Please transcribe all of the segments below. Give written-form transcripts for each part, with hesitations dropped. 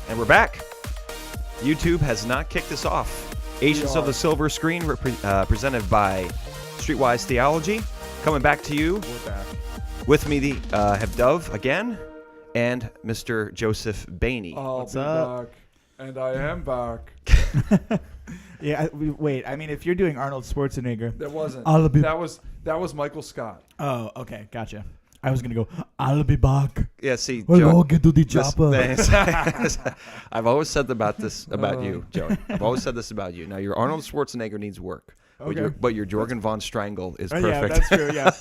And we're back. YouTube has not kicked us off. Agents of the Silver Screen, presented by Streetwise Theology. Coming back to you. We're back. With me, have Duvv again, and Mr. Joseph Bainey. What's up? Back. And I am back. Yeah, wait. I mean, if you're doing Arnold Schwarzenegger, that wasn't. That was Michael Scott. Oh, okay, gotcha. I was gonna go. I'll be back. Yeah, see, Joe, get to the chopper. I've always said about you, Joe. I've always said this about you. Now, your Arnold Schwarzenegger needs work. Okay. But your Jorgen von Strangle is perfect. Yeah, that's true. Yeah.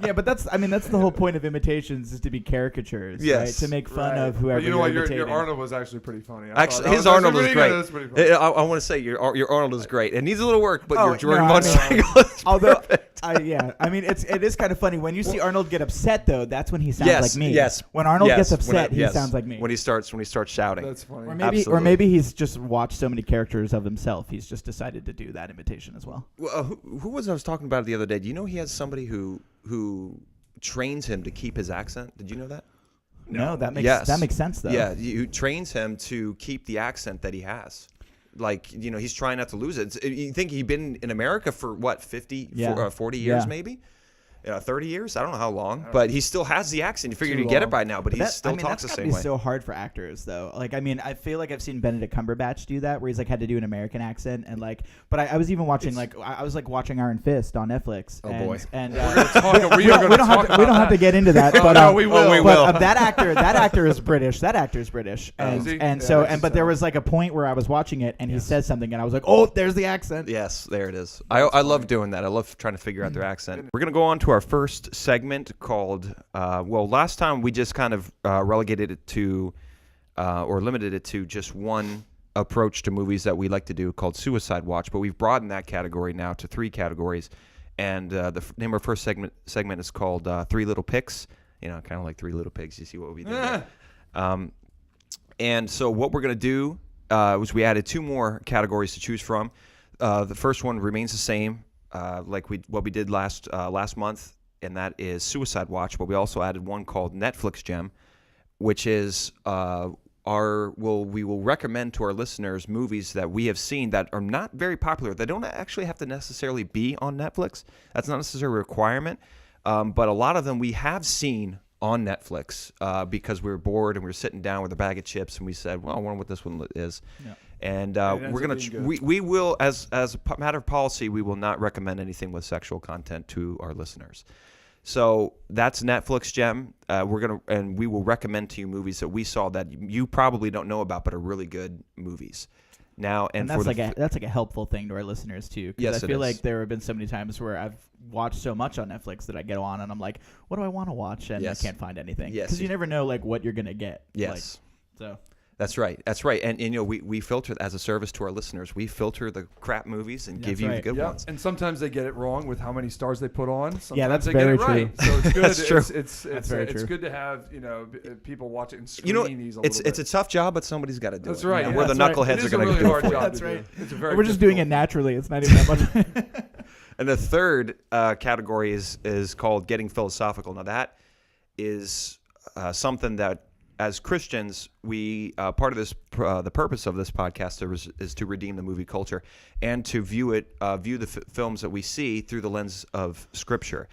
Yeah, but that's the whole point of imitations is to be caricatures, yes. right? To make fun of whoever. But you know what? Imitating. Your Arnold was actually pretty funny. His Arnold is great. I want to say your Arnold is great. It needs a little work, but your Jorgen von Strangle is perfect. I mean, it is kind of funny when you see Arnold get upset though. That's when he sounds like me. Yes. When Arnold gets upset, he sounds like me. When he starts shouting. That's funny. Or maybe he's just watched so many characters of himself. He's just decided to do that imitation as well. Who was I was talking about it the other day? Do you know he has somebody who trains him to keep his accent? Did you know that? No, that makes sense though. Yeah, who trains him to keep the accent that he has. Like, he's trying not to lose it. You think he'd been in America for what, 40 years maybe? 30 years? I don't know how long, but he still has the accent. You figured he'd get it by now, but he still talks the same way. That's so hard for actors, though. Like, I mean, I feel like I've seen Benedict Cumberbatch do that, where he's like had to do an American accent, and like. But I was even watching I was watching Iron Fist on Netflix. Oh boy! And we don't have to get into that. But no, we will. But that actor is British. That actor's British, but there was like a point where I was watching it, and he says something, and I was like, oh, there's the accent. Yes, there it is. I love doing that. I love trying to figure out their accent. We're gonna go on to our first segment called last time we just kind of relegated it to or limited it to just one approach to movies that we like to do called Suicide Watch, but we've broadened that category now to 3 categories, and the name of our first segment is called Three Little Picks, kind of like Three Little Pigs. You see what we did there? And so what we're going to do was we added 2 more categories to choose from. The first one remains the same, like what we did last month, and that is Suicide Watch, but we also added one called Netflix Gem, which is we will recommend to our listeners movies that we have seen that are not very popular. They don't actually have to necessarily be on Netflix. That's not necessarily a requirement, but a lot of them we have seen on Netflix because we were bored and we were sitting down with a bag of chips and we said, well, I wonder what this one is. Yeah. And we're going to we will, as a matter of policy, we will not recommend anything with sexual content to our listeners. So that's Netflix Gem. We will recommend to you movies that we saw that you probably don't know about, but are really good movies. Now and that's like a helpful thing to our listeners too. Yes, I feel like there have been so many times where I've watched so much on Netflix that I get on and I'm like, what do I want to watch? And I can't find anything. Yes, because you never know like what you're gonna get. Yes. So. That's right. And we filter as a service to our listeners. We filter the crap movies and give you the good ones. And sometimes they get it wrong with how many stars they put on. Sometimes that's they very get it true. Right. So it's good. That's true. It's good to have people watch it and screen these a little bit. It's a tough job, but somebody's got to do it. That's right. Yeah, we're the knuckleheads are going to do it for you. That's right. We're just doing it naturally. It's not even that much. And the third category is called Getting Philosophical. Now that is something that, as Christians, we part of this the purpose of this podcast is to redeem the movie culture and to view the films that we see through the lens of Scripture.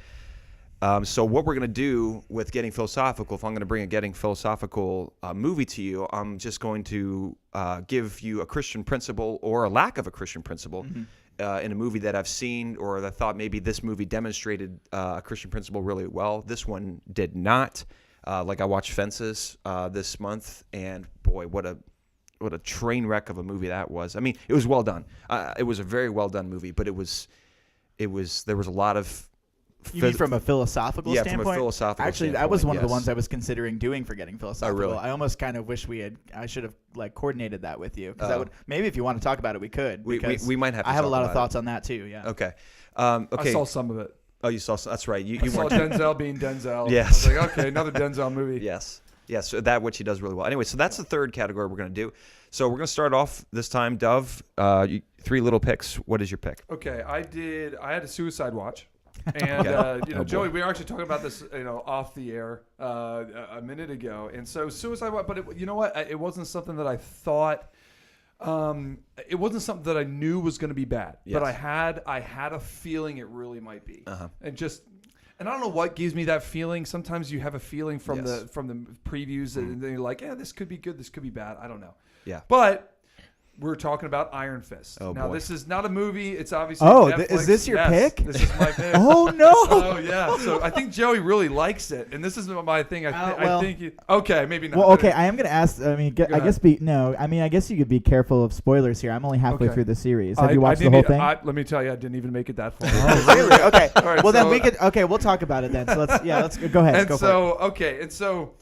So what we're going to do with Getting Philosophical, if I'm going to bring a Getting Philosophical movie to you, I'm just going to give you a Christian principle or a lack of a Christian principle in a movie that I've seen or that I thought maybe this movie demonstrated a Christian principle really well. This one did not. Like I watched Fences this month, and boy, what a train wreck of a movie that was. I mean, it was well done. It was a very well done movie, but there was a lot of. You mean from a philosophical standpoint? Yeah, from a philosophical standpoint. Actually, that was one of the ones I was considering doing for Getting Philosophical. Oh, really? I almost kind of wish I should have coordinated that with you. Because maybe if you want to talk about it, we could. We might have to I have a lot of thoughts it. on that too, yeah. Okay. I saw some of it. Oh, you saw? That's right. I saw Denzel being Denzel. Yes. I was like, okay, another Denzel movie. Yes. So that which he does really well. Anyway, so that's the third category we're going to do. So we're going to start off this time, Duvv. 3 little picks. What is your pick? Okay, I had a Suicide Watch. And Okay. Joey, we were actually talking about this, off the air a minute ago. And so Suicide Squad, but you know what? It wasn't something that I thought. It wasn't something that I knew was going to be bad, Yes. but I had a feeling it really might be. Uh-huh. And I don't know what gives me that feeling. Sometimes you have a feeling from Yes. the previews, and then you're like, yeah, this could be good, this could be bad. I don't know. Yeah. But we're talking about Iron Fist. Oh, now, boy. this is not a movie. It's obviously Netflix. Is this your Yes, pick? This is my pick. Oh no! Oh yeah. So I think Joey really likes it, and this is my thing. I think. Okay, maybe not. Well, okay, I am gonna ask. I mean, I guess I guess you could be careful of spoilers here. I'm only halfway Okay. through the series. Have you watched the whole thing? Let me tell you, I didn't even make it that far. Oh, really? Okay. All right, Well, then so- we could. Okay, we'll talk about it then. So let's go ahead. And Go so okay, and so.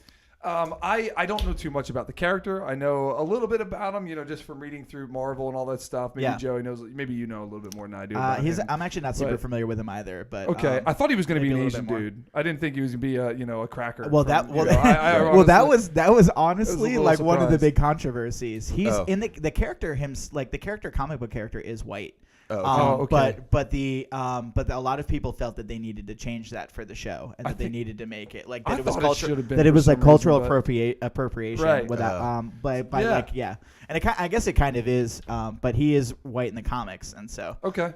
I don't know too much about the character. I know a little bit about him, just from reading through Marvel and all that stuff. Maybe Yeah. Joey knows. Maybe you know a little bit more than I do. for About it. him. I'm actually not super But- familiar with him either. But Okay, I thought he was going to be maybe an a little Asian bit more. dude. I didn't think he was going to be a cracker. Well, from, well, I that was a honestly little like one of the surprised. big controversies. He's Oh. in the character the character comic book character is white. Oh, okay. But a lot of people felt that they needed to change that for the show and I that they think- needed to make it like I that it was thought it culture should have been that it for was like some cultural reason, but- appropriation Right. without by Yeah. like yeah. And I guess it kind of is, but he is white in the comics, and so Okay.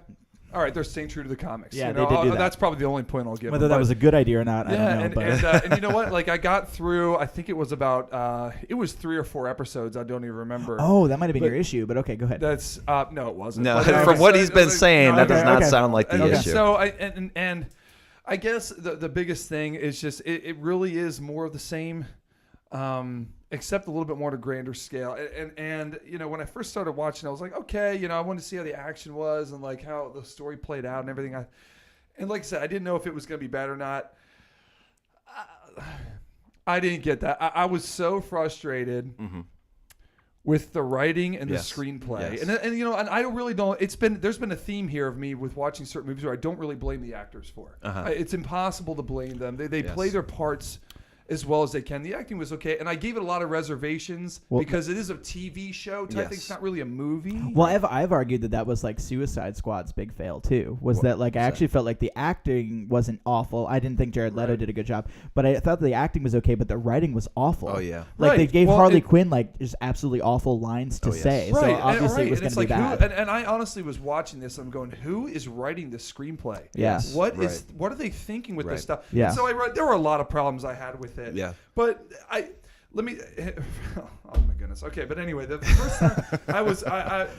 All right, they're staying true to the comics. Yeah, they did do that. That's probably the only point I'll give. whether them, that but- was a good idea or not, I Yeah, don't know. and you know what? Like I got through. I think it was about. It was 3 or 4 episodes. I don't even remember. Oh, that might have been But- your issue, but okay, go ahead. That's no, it wasn't. No, But from anyway, what so- he's been saying, that does okay, not okay. sound like the Okay, issue. So and I guess the biggest thing is just it really is more of the same, except a little bit more on a grander scale. And when I first started watching, I was like, okay, I wanted to see how the action was and like how the story played out and everything. And like I said, I didn't know if it was going to be bad or not. I didn't get that. I was so frustrated with the writing and Yes. the screenplay. Yes. And I don't really don't. There's been a theme here of me with watching certain movies where I don't really blame the actors for. It's impossible to blame them. They Yes. play their parts as well as they can. The acting was okay, and I gave it a lot of reservations because it is a TV show type thing. Yes. It's not really a movie. Well, I've argued that was like Suicide Squad's big fail too. Was that like I actually felt like the acting wasn't awful. I didn't think Jared Leto did a good job, but I thought the acting was okay. But the writing was awful. Oh, yeah. like they Right. gave Well, Harley Quinn like just absolutely awful lines to Oh, yes. say. Right, So and- obviously right, it was and going it's to be like bad. and I honestly was watching this. I'm going, who is writing the screenplay? Yes. What Right. are they thinking with Right. this stuff? Yeah. And so there were a lot of problems I had with it. Yeah. But let me. Oh my goodness. Okay, but anyway, the first time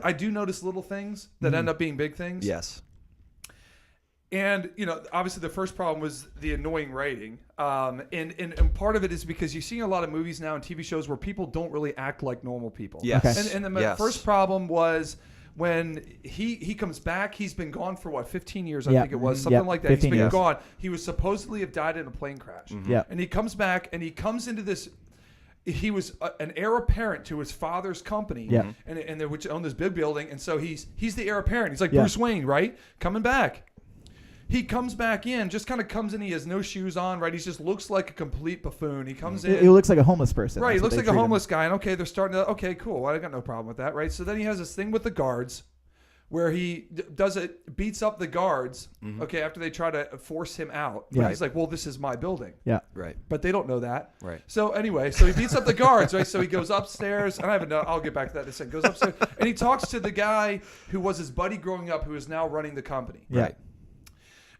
I do notice little things that end up being big things. Yes. And obviously the first problem was the annoying writing, and part of it is because you're seeing a lot of movies now and TV shows where people don't really act like normal people. Yes. Okay. And the Yes. first problem was when he comes back. He's been gone for what, 15 years, I Yeah. think it was, Mhm. something Yep, like that. He's 15 been years. gone. He was supposedly have died in a plane crash. Yeah. And he comes back and he comes into this. He was an heir apparent to his father's company, Yeah. and they which owned this big building, and so he's the heir apparent. He's like Yeah. Bruce Wayne, right? Coming back. He comes back in, just kind of comes in. He has no shoes on, right? He just looks like a complete buffoon. He comes in. He looks like a homeless person. Right, he That's what looks they like a treat him. homeless guy, and okay, they're starting to. Okay, cool. I got no problem with that, right? So then he has this thing with the guards, where he beats up the guards. Okay, after they try to force him out, Yeah. he's like, "Well, this is my building," Yeah. Right. but they don't know that. Right. So anyway, so he beats up the guards, right? So he goes upstairs, and I haven't. I'll get back to that in a second. Goes upstairs, and he talks to the guy who was his buddy growing up, who is now running the company. Yeah. Right.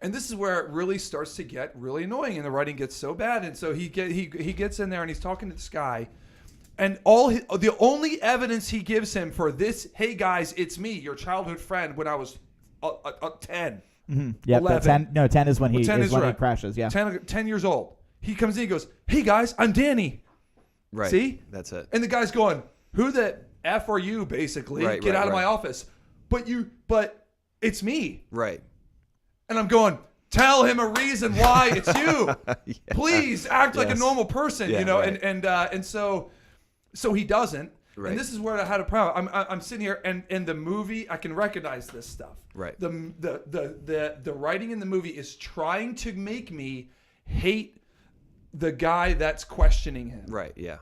And this is where it really starts to get really annoying, and the writing gets so bad. And so he gets in there and he's talking to this guy, and the only evidence he gives him for this, hey guys, it's me, your childhood friend, when I was 10. Mm-hmm. Yeah. 11. 10 is when he 10 is when he right. crashes. Yeah. 10 years old. He comes in, he goes, hey guys, I'm Danny. Right. See? That's it. And the guy's going, who the F are you, basically? Right, Get right, out of my right. office. But it's me. Right. And I'm going, tell him a reason why it's you. Yeah. Please act like a Yes. normal person, Yeah, right. and so he doesn't. Right. And this is where I had a problem. I'm sitting here, and in the movie, I can recognize this stuff. Right. The writing in the movie is trying to make me hate the guy that's questioning him. Right. Yeah.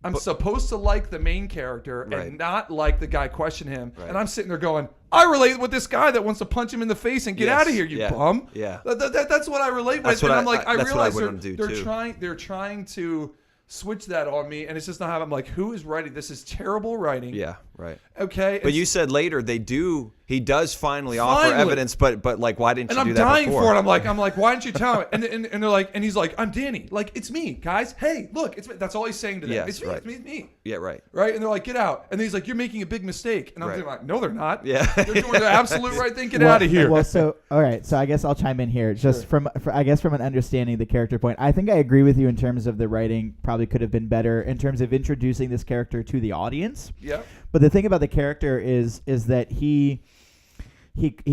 I'm supposed to like the main character and not like the guy question him. Right. And I'm sitting there going, I relate with this guy that wants to punch him in the face and get out of here, you bum. Yeah. That's what I relate That's with. what And I'm like, I that's what I realize wouldn't do, they're too. trying to switch that on me, and it's just not how I'm like, who is writing? This is terrible writing. Yeah, right. Okay. But you said later he does finally offer evidence, but like, why didn't you do that dying before? for it. I'm like, why didn't you tell me? And they're like, and he's like, I'm Danny. Like, it's me, guys. Hey, look, it's me. That's all he's saying to them. Yes, It's me. right. It's me. It's me. Yeah, right. Right. And they're like, get out. And he's like, you're making a big mistake. And I'm thinking like, no, they're not. Yeah. They're doing the absolute right thing. Get out of here. Well, so all right. So I guess I'll chime in here, just from an understanding the character point. I think I agree with you in terms of the writing probably could have been better in terms of introducing this character to the audience. Yeah. But the thing about the character is that he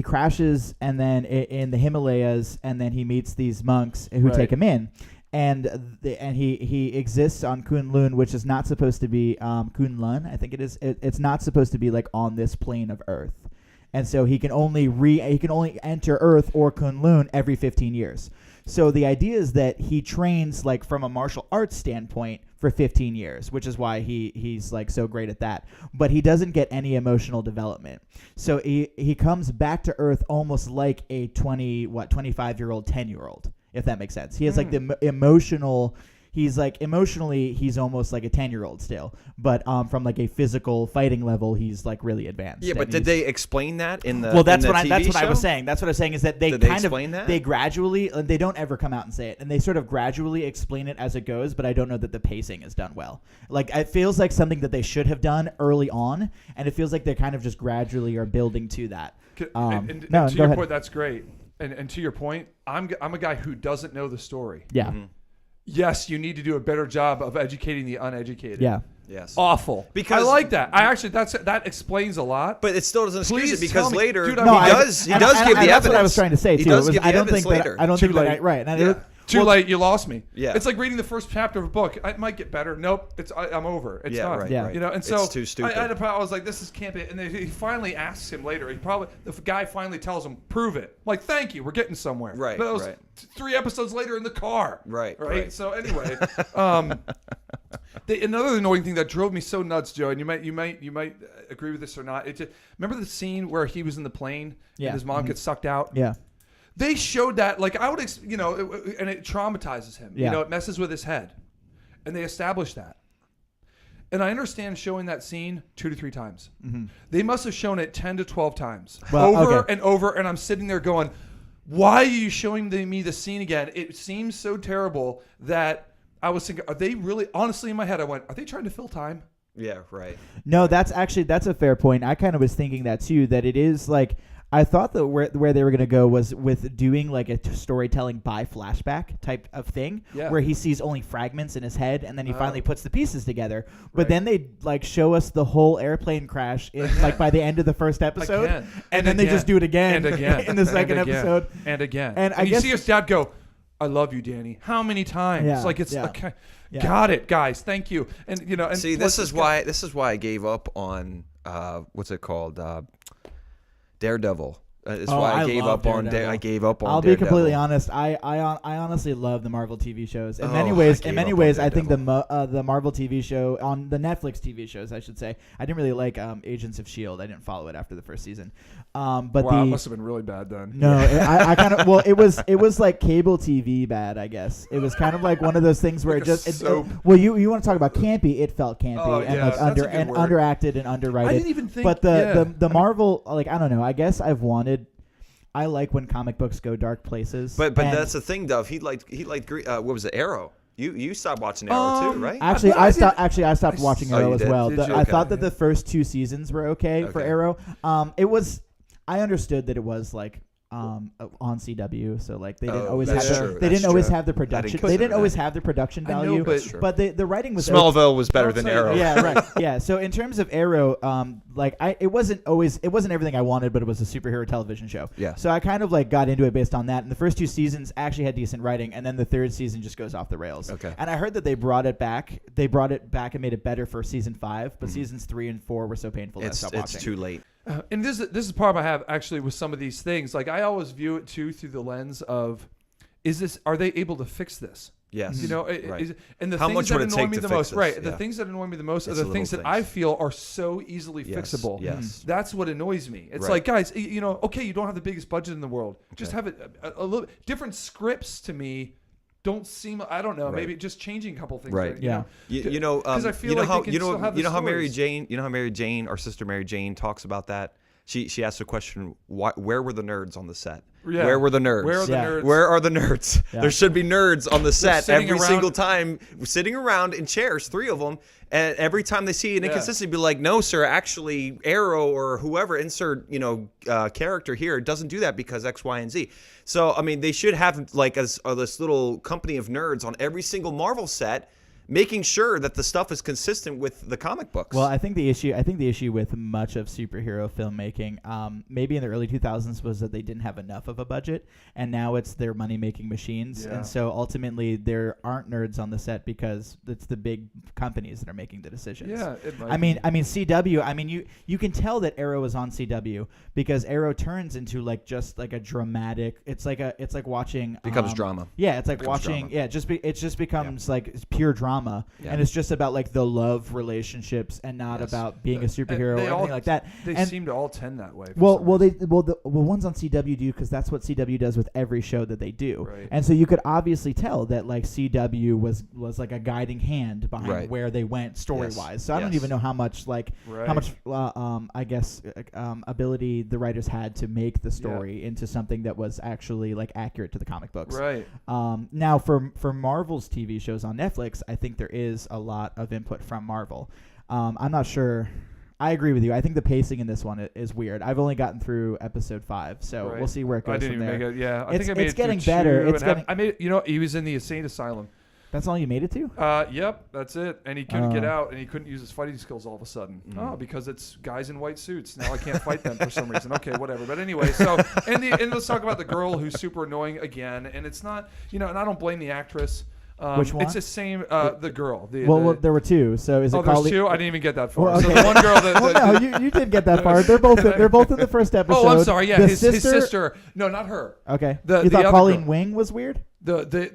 crashes and then in the Himalayas, and then he meets these monks who take him in, and he exists on Kunlun, which is not supposed to be Kunlun. I think it is. It's not supposed to be like on this plane of Earth, and so he can only enter Earth or Kunlun every 15 years. So the idea is that he trains like from a martial arts standpoint for 15 years, which is why he's like so great at that. But he doesn't get any emotional development. So he comes back to Earth almost like a 25-year-old, 10-year-old, if that makes sense. He has like the emotional. He's like emotionally, he's almost like a 10-year-old still, but from like a physical fighting level, he's like really advanced. Yeah, but did they explain that in the? Well, that's in the what TV that's what I was show? saying. That's what I was saying is that they Did they kind of explain that? they gradually they don't ever come out and say it, and they sort of gradually explain it as it goes. But I don't know that the pacing is done well. Like it feels like something that they should have done early on, and it feels like they kind of just gradually are building to that. And No, to go your ahead. point, that's great. And to your point, I'm a guy who doesn't know the story. Yeah, Yes, you need to do a better job of educating the uneducated. yeah. Yes. Awful. Because- I like that. I actually that explains a lot. But it still doesn't excuse Please it because tell me- later Dude, he I- does give the That's evidence. what I was trying to say too. He does It was- give the I don't evidence think later. that I don't Too think that late. right. And Yeah. Too late, you lost me. Yeah. It's like reading the first chapter of a book. It might get better. Nope, I'm over. It's Yeah, done. right, Yeah. right. You know, and It's so too stupid. I was like, this can't be. And then he finally asks him later. The guy finally tells him, prove it. I'm like, thank you, we're getting somewhere. Right, That was right. 3 episodes later in the car. Right. So anyway, another annoying thing that drove me so nuts, Joe, and you might agree with this or not. Remember the scene where he was in the plane Yeah. and his mom gets sucked out. Yeah. They showed that, like, I would, and it traumatizes him. Yeah. You know, it messes with his head. And they established that. And I understand showing that scene 2 to 3 times. Mm-hmm. They must have shown it 10 to 12 times. Well, over okay. and over. And I'm sitting there going, why are you showing me the scene again? It seems so terrible that I was thinking, are they really, honestly in my head, I went, are they trying to fill time? Yeah, right. No, that's a fair point. I kind of was thinking that too, that it is like, I thought that where they were going to go was with doing like a storytelling by flashback type of thing, where he sees only fragments in his head and then he finally puts the pieces together. But then they like show us the whole airplane crash in like by the end of the first episode, Again. and then they just do it again, And again. in the second And again. episode. And again. And I you guess- see his dad go, I love you, Danny. How many times? Yeah, Like it's yeah. okay. Yeah. Got it, guys. Thank you. And and See, this is why I gave up on what's it called, Daredevil. That's why I gave love up on. Daredevil. I gave up on. I'll be Daredevil. completely honest. I honestly love the Marvel TV shows. In Oh, many I ways, gave up on I think Daredevil. the Marvel TV show on the Netflix TV shows, I should say. I didn't really like Agents of S.H.I.E.L.D. I didn't follow it after the first season. But wow, it must have been really bad then. no, I kind of it was like cable TV bad, I guess. It was kind of like one of those things where Like it just a soap. well, you want to talk about campy? It felt campy Oh, and yeah, like that's a good word. underacted and underwritten. I didn't even think. But yeah. the Marvel, like I don't know. I guess I like when comic books go dark places. But and that's the thing, Dove. He liked what was it, Arrow? You stopped watching Arrow too, right? Actually, I I stopped watching Oh, Arrow you as did? well. Did you? I Okay. thought that the first 2 seasons were okay for Okay. Arrow. I understood that it was like on CW, so like they didn't always have that's true. they didn't That's always true. have the I production. didn't They didn't consider always that. have the production I know, value. but- That's true. But the writing was Smallville was better I'll than tell you Arrow. that. yeah, right. Yeah. So in terms of Arrow, it wasn't everything I wanted, but it was a superhero television show. Yeah. So I kind of like got into it based on that. And the first 2 seasons actually had decent writing, and then the 3rd season just goes off the rails. Okay. And I heard that they brought it back. They brought it back and made it better for season 5, but seasons 3 and 4 were so painful that I It's stopped watching. too late. And this is the problem I have actually with some of these things. Like I always view it too through the lens of are they able to fix this? Yes. You know, right. and the How things much that would it annoy take me to the fix most, this? right? Yeah. The things that annoy me the most It's are the the things that little I things. feel are so easily Yes. fixable. Yes. That's what annoys me. It's Right. like, guys, you know, okay, you don't have the biggest budget in the world. Just Okay. have it a little different scripts to me. Don't seem, I don't know, Right. maybe just changing a couple things. Right. You Yeah. know? You know, 'Cause I feel you know like how they can you know still have the you know how Mary stories. Jane, you know how Mary Jane, our sister Mary Jane, talks about that. She asked a question: where were the nerds on the set? Yeah. Where were the nerds? Where are the Yeah. nerds? Where are the nerds? Yeah. There should be nerds on the set sitting every around- single time, sitting around in chairs, 3 of them, and every time they see an Yeah. inconsistency, be like, "No, sir, actually, Arrow or whoever insert character here doesn't do that because X, Y, and Z." So I mean, they should have like this little company of nerds on every single Marvel set, making sure that the stuff is consistent with the comic books. Well, I think the issue with much of superhero filmmaking, maybe in the early 2000s, was that they didn't have enough of a budget, and now it's their money-making machines, Yeah. and so ultimately there aren't nerds on the set because it's the big companies that are making the decisions. Yeah, it might I mean CW. I mean you can tell that Arrow is on CW because Arrow turns into like just like a dramatic. It's like watching becomes drama. Yeah, it's like Becomes watching. drama. Yeah, it just becomes like pure drama, Yeah. and it's just about like the love relationships and not Yes. about being a And superhero or they anything all- like that. They And- seem to all tend that way. for Well, some well, reason. the ones on CW do because that's what CW does with every show that they do, Right. and so you could obviously tell that like CW was like a guiding hand behind Right. where they went story wise. So I don't Yes. even know how much how much I guess ability the writers had to make the story into something that was actually like accurate to the comic books. Right. Now for Marvel's TV shows on Netflix, I think there is a lot of input from Marvel. I'm not sure. I agree with you. I think the pacing in this one is weird. I've only gotten through episode 5, so Right. we'll see where it goes I didn't from even there. make it. Yeah, I It's- think I made it's it through getting better. 2 It's and a half. getting- I made it. You know, he was in the insane asylum. That's all you made it to? Yep, that's it. And he couldn't get Oh. out, and he couldn't use his fighting skills all of a sudden. Mm. Oh, because it's guys in white suits. Now I can't fight them for some reason. Okay, whatever. But anyway, so and let's talk about the girl who's super annoying again. And it's not, and I don't blame the actress. Which one? It's the same. The girl. Well, there were 2. So is it oh, there's Colleen? 2. I didn't even get that far. Well, So okay. the one girl that. Well, no, you did get that far. They're both in the first episode. Oh, I'm sorry. Yeah, The his sister. No, not her. Okay. The You thought other Colleen girl. Wing was weird? The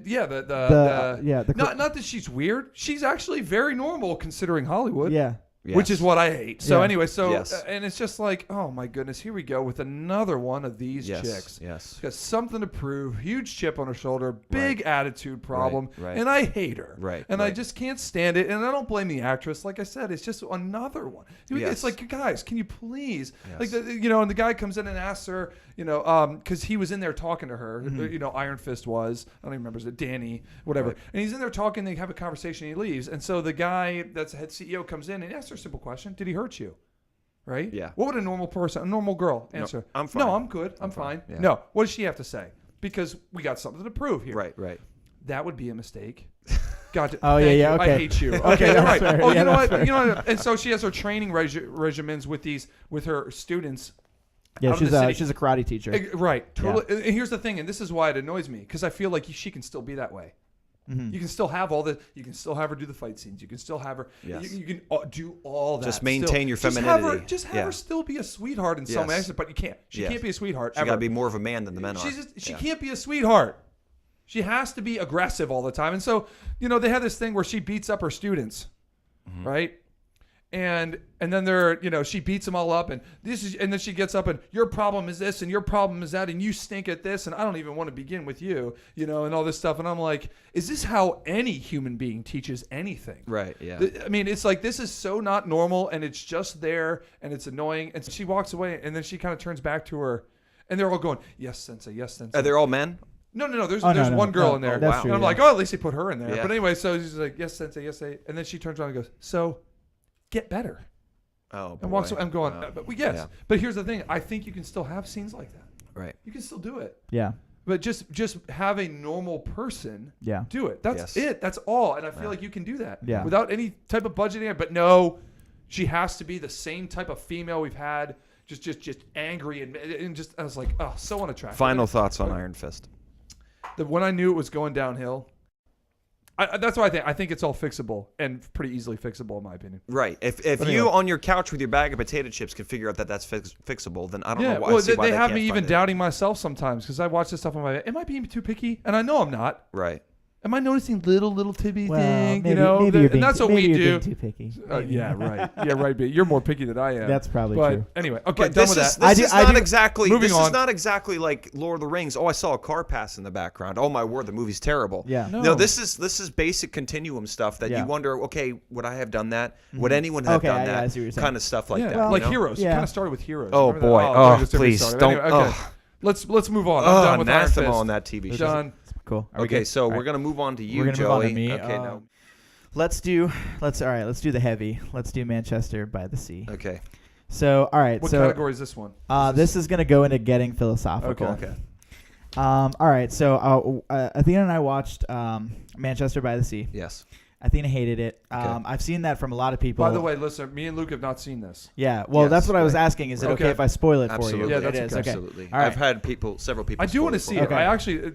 not that she's weird. She's actually very normal considering Hollywood. Yeah. Which is what I hate. So Yeah. anyway, Yes. And it's just like, oh my goodness, here we go with another one of these chicks. Yes. She's got something to prove, huge chip on her shoulder, big attitude problem, right. and I hate her. Right, And I right. just can't stand it, and I don't blame the actress. Like I said, it's just another one. Yes. It's like, you guys, can you please? Yes. Like, and the guy comes in and asks her, because he was in there talking to her. Iron Fist was. I don't even remember. Is it Danny? Whatever. Right. And he's in there talking. They have a conversation. And he leaves. And so the guy that's the head CEO comes in and asks her a simple question: did he hurt you? Right? Yeah. What would a normal person, a normal girl, No, answer? I'm fine. No, I'm good. I'm fine. Yeah. No. What does she have to say? Because we got something to prove here. Right. That would be a mistake. Gotcha. Oh, yeah, Thank yeah, you. I okay. hate you. Okay, Okay, that's right. fair. Oh, Yeah, you know that's what? fair. You know what? And so she has her training regimens with her students. Yeah, out in the city. she's a karate teacher. Right. Totally. And here's the thing, and this is why it annoys me, because I feel like she can still be that way. Mhm. You can still have you can still have her do the fight scenes. You can still have her. Yes. You can do all that. Just maintain your Just have femininity. Just have Yeah. her still be a sweetheart in some Yes. aspect, but you can't. She Yes. can't be a sweetheart. She ever. got to be more of a man than the men are. She can't be a sweetheart. She has to be aggressive all the time. And so, they have this thing where she beats up her students, right? And then she beats them all up, and then she gets up and your problem is this and your problem is that, and you stink at this, and I don't even want to begin with you, and all this stuff. And I'm like, is this how any human being teaches anything? Right. Yeah. I mean, it's like, this is so not normal, and it's just there, and it's annoying. And she walks away, and then she kind of turns back to her, and they're all going, yes, sensei, yes, sensei. Are they all men? No. There's Oh, no, no, one girl no, in there. that's And true, I'm yeah. like, oh, at least they put her in there. Yeah. But anyway, so she's like, yes, sensei, yes, sensei. And then she turns around and goes, so get better. Oh. And walks boy. away. I'm going, Wow. yes. Yeah. But here's the thing. I think you can still have scenes like that. Right. You can still do it. Yeah. But just have a normal person Yeah. do it. That's Yes. it. That's all. And I feel Yeah. like you can do that. Yeah. Without any type of budgeting. But no, she has to be the same type of female we've had. Just angry and just, I was like, oh, so unattractive. Final thoughts on Iron Fist. When I knew it was going downhill, That's what I think. I think it's all fixable and pretty easily fixable, in my opinion. Right. If But you anyway. on your couch with your bag of potato chips can figure out that that's fixable, then I don't know why. Well, I see why they have can't me even find it. doubting myself sometimes because I watch this stuff on my. Am I being too picky? And I know I'm not. Right. Am I noticing little tibby Well, thing? maybe, You know, maybe you're being, and that's what maybe we you're do. being too picky. Maybe. Yeah, right. Yeah, right. B. You're more picky than I am. That's probably but true. Anyway, okay, But done this with is that. this is not exactly Moving this on. is not exactly like Lord of the Rings. Oh, I saw a car pass in the background. Oh my word, the movie's terrible. Yeah. No. This is basic continuum stuff that Yeah. you wonder. Okay, would I have done that? Would anyone have Okay, done I that? see what you're saying. Kind of stuff like Yeah, that. like you know? Heroes. Yeah. It kind of started with Heroes. Oh, Remember that? boy. Oh, just different please, started. don't- Anyway, okay. ugh. Let's move on. I'm done with Iron anathema Fist. on that TV show. Done. Cool. Are we Okay, good? so All we're right. gonna move on to you, We're gonna move on Joey. to me. Okay, no. Let's do the heavy. Let's do Manchester by the Sea. Okay. So all right. What so category is this one? this is gonna go into getting philosophical. Okay. All right. So Athena and I watched Manchester by the Sea. Yes. Athena hated it. Okay. I've seen that from a lot of people. By the way, listen, me and Luke have not seen this. Yeah. Well, Yes, that's what I was right. asking. Is it okay Okay. if I spoil it Absolutely. for you? Yeah, that's it is. okay. Okay. Absolutely. All right. I've had several people. I do want to spoil see it it. for me. Okay. I actually.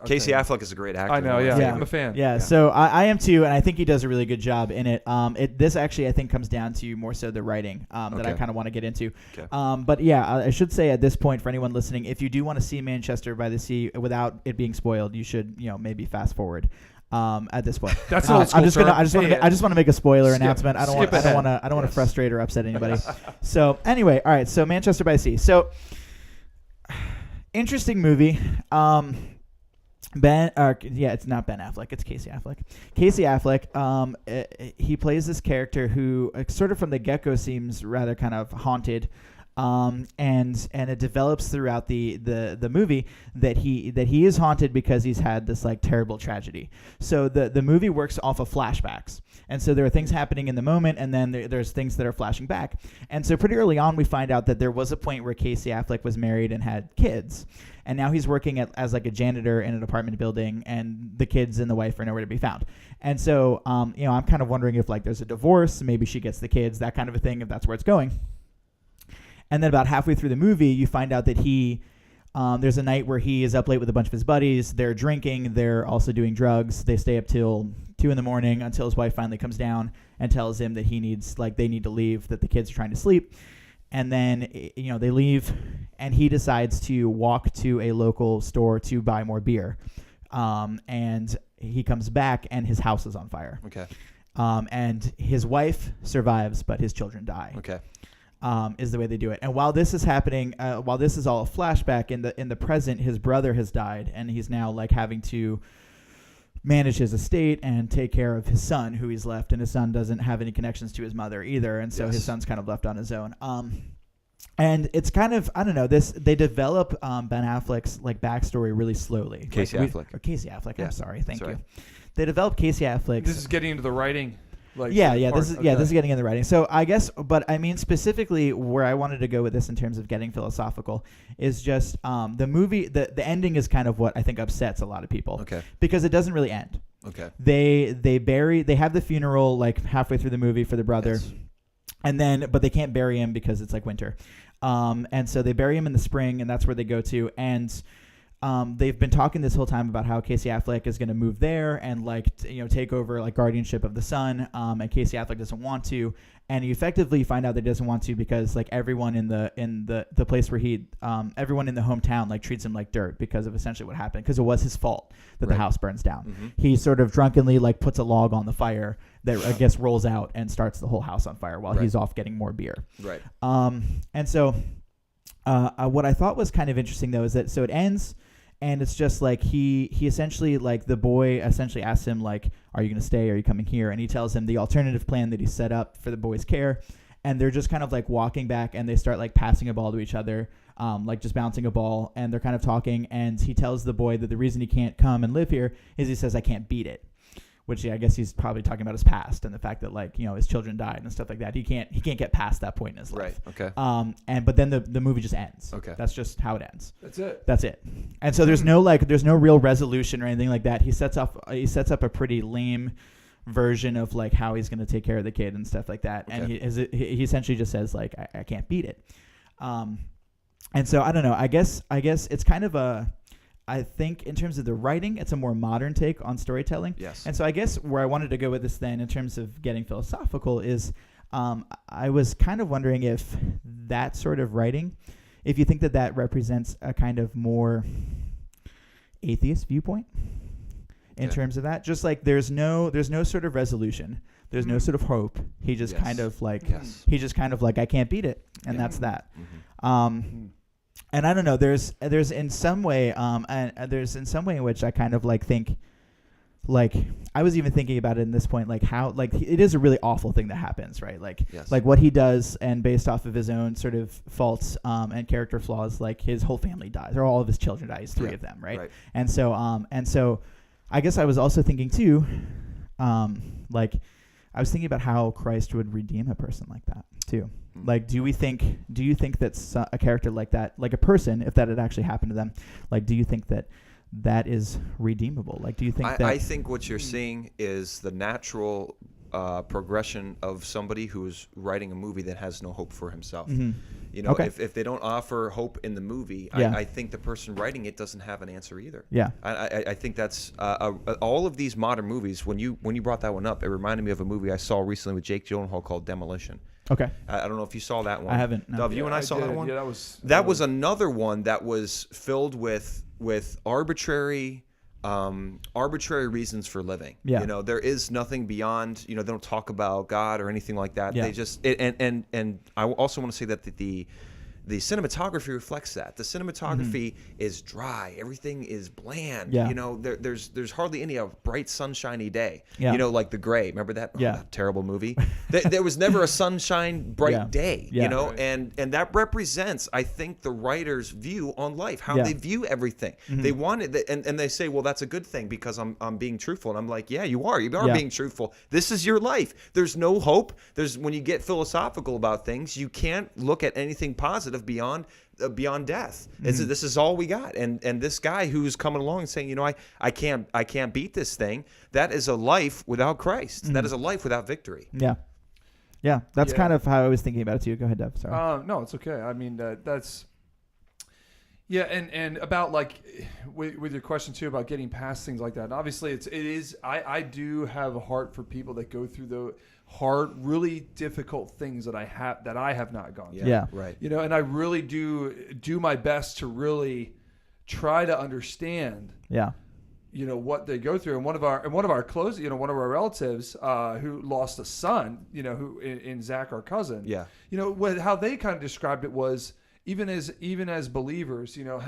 Casey okay. Affleck is a great actor. I know. one of Yeah, my Yeah. I'm a favorite. fan. Yeah, so I am too, and I think he does a really good job in it. This actually I think comes down to more so the writing that I Okay. kind of want to get into. Okay. But yeah, I should say at this point for anyone listening, if you do want to see Manchester by the Sea without it being spoiled, you should maybe fast forward. At this point, That's an old school I'm just gonna. term. I just want to. Hey, I just want to make a spoiler skip- announcement. I don't want. skip I don't ahead. want to. I don't want to Yes. frustrate or upset anybody. So anyway, all right. So Manchester by the Sea. So interesting movie. It's not Ben Affleck. It's Casey Affleck. Casey Affleck. He plays this character who, sort of from the get-go, seems rather kind of haunted. And it develops throughout the movie that he is haunted because he's had this like terrible tragedy. So the movie works off of flashbacks, and so there are things happening in the moment, and then there's things that are flashing back. And so pretty early on, we find out that there was a point where Casey Affleck was married and had kids, and now he's working as like a janitor in an apartment building, and the kids and the wife are nowhere to be found. And so I'm kind of wondering if like there's a divorce, maybe she gets the kids, that kind of a thing, if that's where it's going. And then about halfway through the movie, you find out that there's a night where he is up late with a bunch of his buddies. They're drinking. They're also doing drugs. They stay up till 2 a.m. until his wife finally comes down and tells him that they need to leave, that the kids are trying to sleep. And then, they leave, and he decides to walk to a local store to buy more beer. And he comes back, and his house is on fire. Okay. And his wife survives, but his children die. Okay. Is the way they do it. And while this is happening, while this is all a flashback, in the present, his brother has died, and he's now like having to manage his estate and take care of his son, who he's left, and his son doesn't have any connections to his mother either, and so Yes. his son's kind of left on his own. And it's kind of, I don't know, they develop Ben Affleck's like backstory really slowly. Casey Like, Affleck. Casey Affleck. Yeah, I'm sorry. Thank that's you. right. They develop Casey Affleck's. This is getting into the writing. Like Yeah, part. this is Okay. this is getting in the writing. So I guess, but I mean specifically where I wanted to go with this in terms of getting philosophical is just the movie. The ending is kind of what I think upsets a lot of people. Okay. Because it doesn't really end. Okay. They have the funeral like halfway through the movie for the brother, Yes. and then but they can't bury him because it's like winter, and so they bury him in the spring, and that's where they go to. And they've been talking this whole time about how Casey Affleck is going to move there and like take over like guardianship of the son. And Casey Affleck doesn't want to, and you effectively find out that he doesn't want to because like everyone in the place where everyone in the hometown like treats him like dirt because of essentially what happened, because it was his fault that the Right. house burns down. Mm-hmm. He sort of drunkenly like puts a log on the fire that I guess rolls out and starts the whole house on fire while Right. he's off getting more beer. Right. And so what I thought was kind of interesting though is that so it ends. And it's just like he essentially like the boy essentially asks him like, are you going to stay? Are you coming here? And he tells him the alternative plan that he set up for the boy's care. And they're just kind of like walking back, and they start like passing a ball to each other, like just bouncing a ball. And they're kind of talking. And he tells the boy that the reason he can't come and live here is he says, I can't beat it. Which I guess he's probably talking about his past and the fact that like his children died and stuff like that. He can't get past that point in his life. Right. Okay. But then the movie just ends. Okay. That's just how it ends. That's it. And so there's no real resolution or anything like that. He sets up a pretty lame version of like how he's going to take care of the kid and stuff like that. Okay. And he essentially just says like I can't beat it. And so I don't know. I guess it's kind of I think in terms of the writing, it's a more modern take on storytelling. Yes. And so I guess where I wanted to go with this then, in terms of getting philosophical, is I was kind of wondering if that sort of writing, if you think that that represents a kind of more atheist viewpoint in terms of that. Just like there's no sort of resolution. There's no sort of hope. He just kind of like he just kind of like, I can't beat it, and that's that. And I don't know. There's in some way there's in some way in which I kind of like think, like I was even thinking about it in this point, like how like it is a really awful thing that happens, right? Like like what he does, and based off of his own sort of faults and character flaws, like his whole family dies, or all of his children die. He's 3 of them, right? And so I guess I was also thinking too, like I was thinking about how Christ would redeem a person like that too. Like, do you think that a character like that, like a person, if that had actually happened to them, like, do you think that is redeemable? Like, do you think I think what you're seeing is the natural progression of somebody who is writing a movie that has no hope for himself. You know, if they don't offer hope in the movie, I think the person writing it doesn't have an answer either. Yeah, I think that's all of these modern movies. When you brought that one up, it reminded me of a movie I saw recently with Jake Gyllenhaal called Demolition. Okay. I don't know if you saw that one. I haven't. No. Duvv, you and I saw that one? Yeah, that was another one that was filled with arbitrary reasons for living. Yeah. You know, there is nothing beyond, you know, they don't talk about God or anything like that. Yeah. They just and I also want to say that the cinematography reflects that. The cinematography is dry. Everything is bland. Yeah. You know, there's hardly any bright sunshiny day. Yeah. You know, like The Gray. Remember that? Oh, that terrible movie. There was never a sunshine bright day. Yeah. You know, and that represents, I think, the writer's view on life, how they view everything. They wanted and they say, well, that's a good thing because I'm being truthful. And I'm like, yeah, you are. You are being truthful. This is your life. There's no hope. When you get philosophical about things, you can't look at anything positive beyond death. This is all we got. And this guy who's coming along and saying, you know, I can't beat this thing. That is a life without Christ. That is a life without victory. Yeah. That's kind of how I was thinking about it too. Go ahead, Duvv. Sorry. No, it's okay. I mean, that's and about like with your question too about getting past things like that. And obviously, I do have a heart for people that go through the hard, really difficult things that I have not gone through. Yeah, right. You know, and I really do my best to really try to understand. Yeah. You know what they go through, and one of our close, you know, one of our relatives who lost a son, you know, who in Zach, our cousin. Yeah. You know how they kind of described it was even as believers, you know,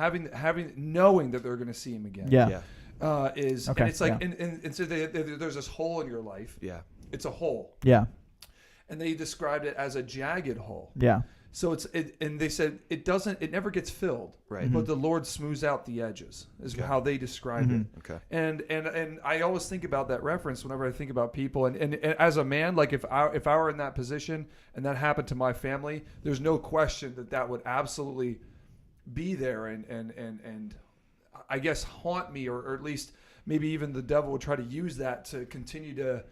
knowing that they're going to see him again. Yeah. And it's like and so there's this hole in your life. Yeah. It's a hole. Yeah. And they described it as a jagged hole. Yeah. So and they said it never gets filled. Right. But the Lord smooths out the edges is how they described it. Okay. And I always think about that reference whenever I think about people and as a man, like if I were in that position and that happened to my family, there's no question that would absolutely be there and I guess haunt me or at least maybe even the devil would try to use that to continue to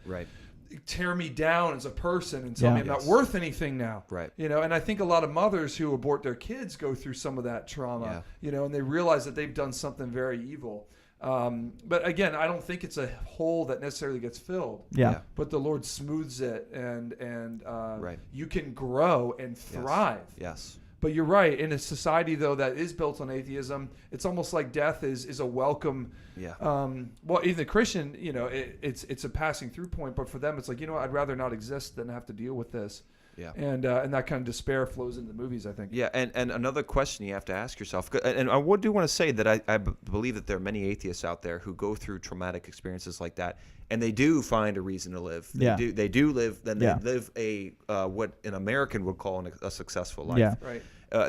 tear me down as a person and tell me I'm not worth anything now. Right. You know, and I think a lot of mothers who abort their kids go through some of that trauma, you know, and they realize that they've done something very evil. But again, I don't think it's a hole that necessarily gets filled. Yeah. But the Lord smooths it and you can grow and thrive. Yes. But you're right. In a society, though, that is built on atheism, it's almost like death is a welcome. Yeah. Well, even the Christian, you know, it's a passing through point. But for them, it's like, you know what, I'd rather not exist than have to deal with this. Yeah. And that kind of despair flows into the movies, I think. Yeah. And another question you have to ask yourself, and I do want to say that I believe that there are many atheists out there who go through traumatic experiences like that, and they do find a reason to live. They do live. Then they live a what an American would call a successful life. Yeah. Right.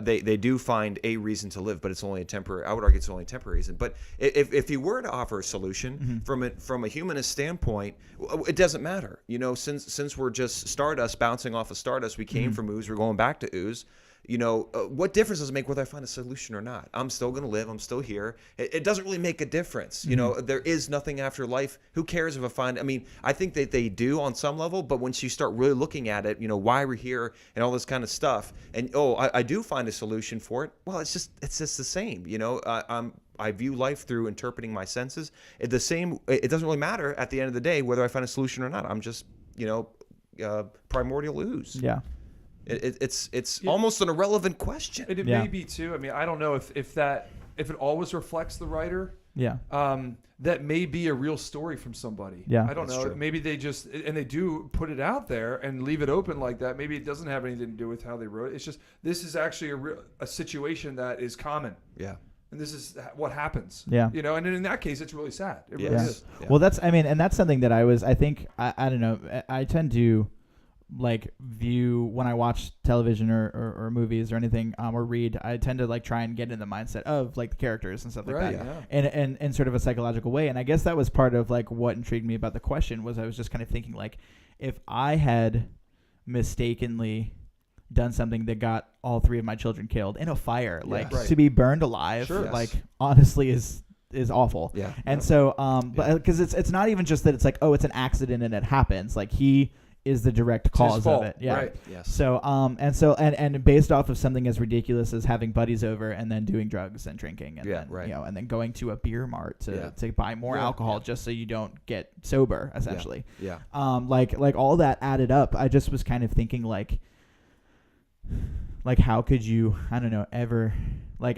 They do find a reason to live, but it's only a temporary. I would argue it's only a temporary reason. But if you were to offer a solution from a humanist standpoint, it doesn't matter. You know, since we're just stardust bouncing off of stardust, we came from ooze, we're going back to ooze. what difference does it make whether I find a solution or not? I'm still going to live. I'm still here. It doesn't really make a difference. There is nothing after life. Who cares if I find? I mean, I think that they do on some level, but once you start really looking at it, why we're here and all this kind of stuff, and I do find a solution for it. Well, it's just the same. I view life through interpreting my senses. It doesn't really matter at the end of the day whether I find a solution or not. I'm just primordial ooze. Yeah. It's almost an irrelevant question. And it may be too. I mean, I don't know if it always reflects the writer. Yeah. That may be a real story from somebody. Yeah. I don't know. True. Maybe they they do put it out there and leave it open like that. Maybe it doesn't have anything to do with how they wrote it. It's just this is actually a situation that is common. Yeah. And this is what happens. Yeah. And in that case, it's really sad. It really Yeah. is. Yeah. Well, that's something that I think, I don't know, I tend to view when I watch television or movies or anything, or read, I tend to try and get in the mindset of the characters and stuff like Right, that. yeah. And in sort of a psychological way. And I guess that was part of what intrigued me about the question was I was just kind of thinking if I had mistakenly done something that got all 3 of my children killed in a fire, Right. to be burned alive, Sure. Yes. honestly is awful. Yeah. And so, but because it's not even just that it's it's an accident and it happens. He is the direct cause of it. Yeah. Right. Yes. So, and based off of something as ridiculous as having buddies over and then doing drugs and drinking and Yeah, then, right. and then going to a beer mart to buy more Yeah. alcohol just so you don't get sober, essentially. Yeah. All that added up, I just was kind of thinking how could you, I don't know, ever,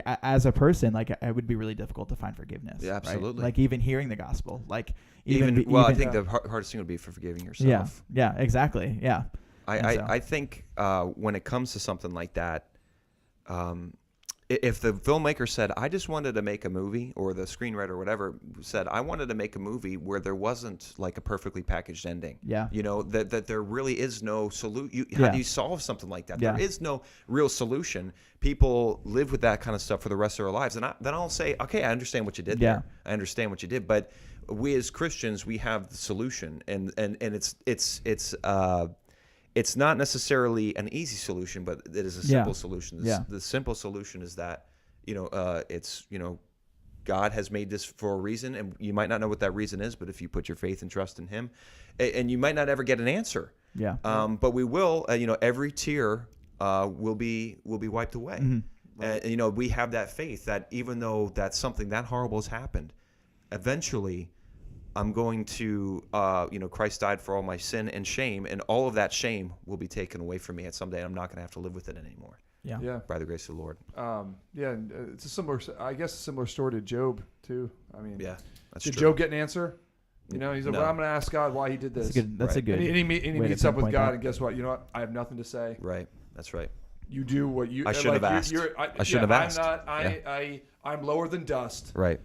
as a person, it would be really difficult to find forgiveness. Yeah, absolutely. Right? Even hearing the gospel, I think Yeah. the hardest thing would be for forgiving yourself. Yeah, exactly. Yeah. I think when it comes to something like that, if the filmmaker said, I just wanted to make a movie, or the screenwriter or whatever said, I wanted to make a movie where there wasn't a perfectly packaged ending. Yeah. That there really is no solution. How do you solve something like that? Yeah. There is no real solution. People live with that kind of stuff for the rest of their lives. And then I'll say, okay, I understand what you did there. I understand what you did. But we as Christians, we have the solution. And it's not necessarily an easy solution, but it is a simple solution. The simple solution is that, God has made this for a reason, and you might not know what that reason is, but if you put your faith and trust in Him, and you might not ever get an answer. Yeah. But we will, every tear will be wiped away. Mm-hmm. And, we have that faith that even though that something that horrible has happened, eventually I'm going to, Christ died for all my sin and shame, and all of that shame will be taken away from me at some day. I'm not going to have to live with it anymore. Yeah. Yeah. By the grace of the Lord. And it's a similar story to Job too. I mean, Yeah, that's did true. Job get an answer? He's like, No. well, I'm going to ask God why he did this. That's a good. And he way to meets up with pinpoint God, that. and guess what? You know what? I have nothing to say. Right. That's right. You do what you. I should have asked. I should have asked. I'm lower than dust. Right.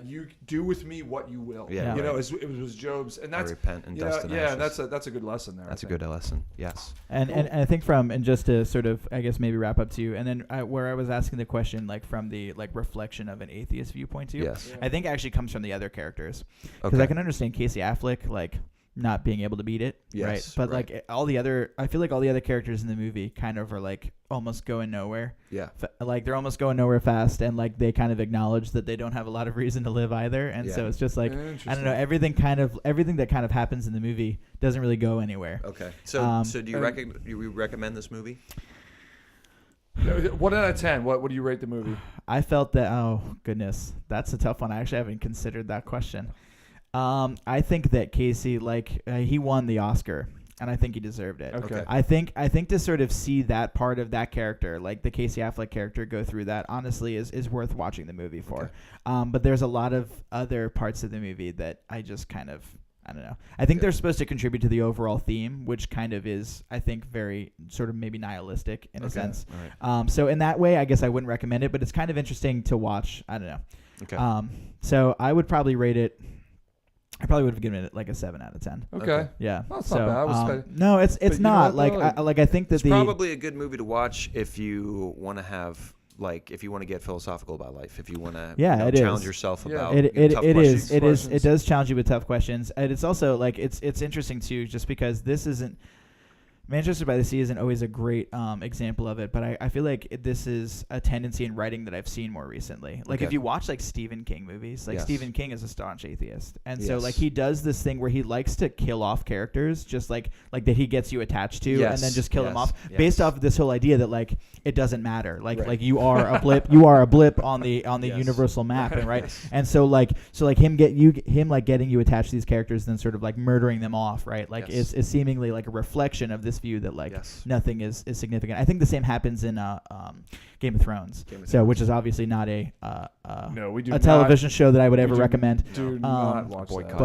You do with me what you will. Yeah. Yeah. It was Job's, and that's I repent in dust and ashes. that's a good lesson there. That's I a think. good lesson. Yes. And I think and just to sort of, I guess, maybe wrap up to you, and then where I was asking the question, from the reflection of an atheist viewpoint too, Yes. Yeah. I think actually comes from the other characters, because Okay. I can understand Casey Affleck not being able to beat it, Yes, right? But right. I feel like all the other characters in the movie kind of are almost going nowhere. Yeah. They're almost going nowhere fast, and they kind of acknowledge that they don't have a lot to live either, and so Yeah. it's just I don't Interesting. know, everything that kind of happens in the movie doesn't really go anywhere. Okay. So do you and- recommend this movie? 1 out of 10. What do you rate the movie? I felt that, oh goodness, that's a tough one. I actually haven't considered that question. I think that Casey, he won the Oscar, and I think he deserved it. Okay. I think to sort of see that part of that character, the Casey Affleck character, go through that, honestly is worth watching the movie for. Okay. But there's a lot of other parts of the movie that I just kind of, I don't know. I think they're supposed to contribute to the overall theme, which kind of is, I think, very sort of maybe nihilistic in a sense. All right. So in that way, I guess I wouldn't recommend it, but it's kind of interesting to watch. I don't know. Okay. So I would probably rate it. I probably would have given it a 7 out of 10. Okay. Yeah. Well, that's not bad. I was no, it's but you know not. what, though? I think that It's probably a good movie to watch if you want to have if you want to get philosophical about life, if you want to it challenge is. yourself Yeah. about It tough is. questions. It is. It Questions. does challenge you with tough questions, and it's also it's interesting too, just because this isn't. Manchester by the Sea isn't always a great example of it, but I feel like this is a tendency in writing that I've seen more recently. Like if you watch like Stephen King movies, like Stephen King is a staunch atheist, and so like he does this thing where he likes to kill off characters, just like that he gets you attached to, and then just kill them off based off of this whole idea that like it doesn't matter, like you are a blip, you are a blip on the universal map, and right, and so him getting you attached to these characters, then sort of like murdering them off, right, like is seemingly like a reflection of this view that like nothing is significant. I think the same happens in Game of Thrones. Which is obviously not a television show that I would ever recommend. Do not watch that.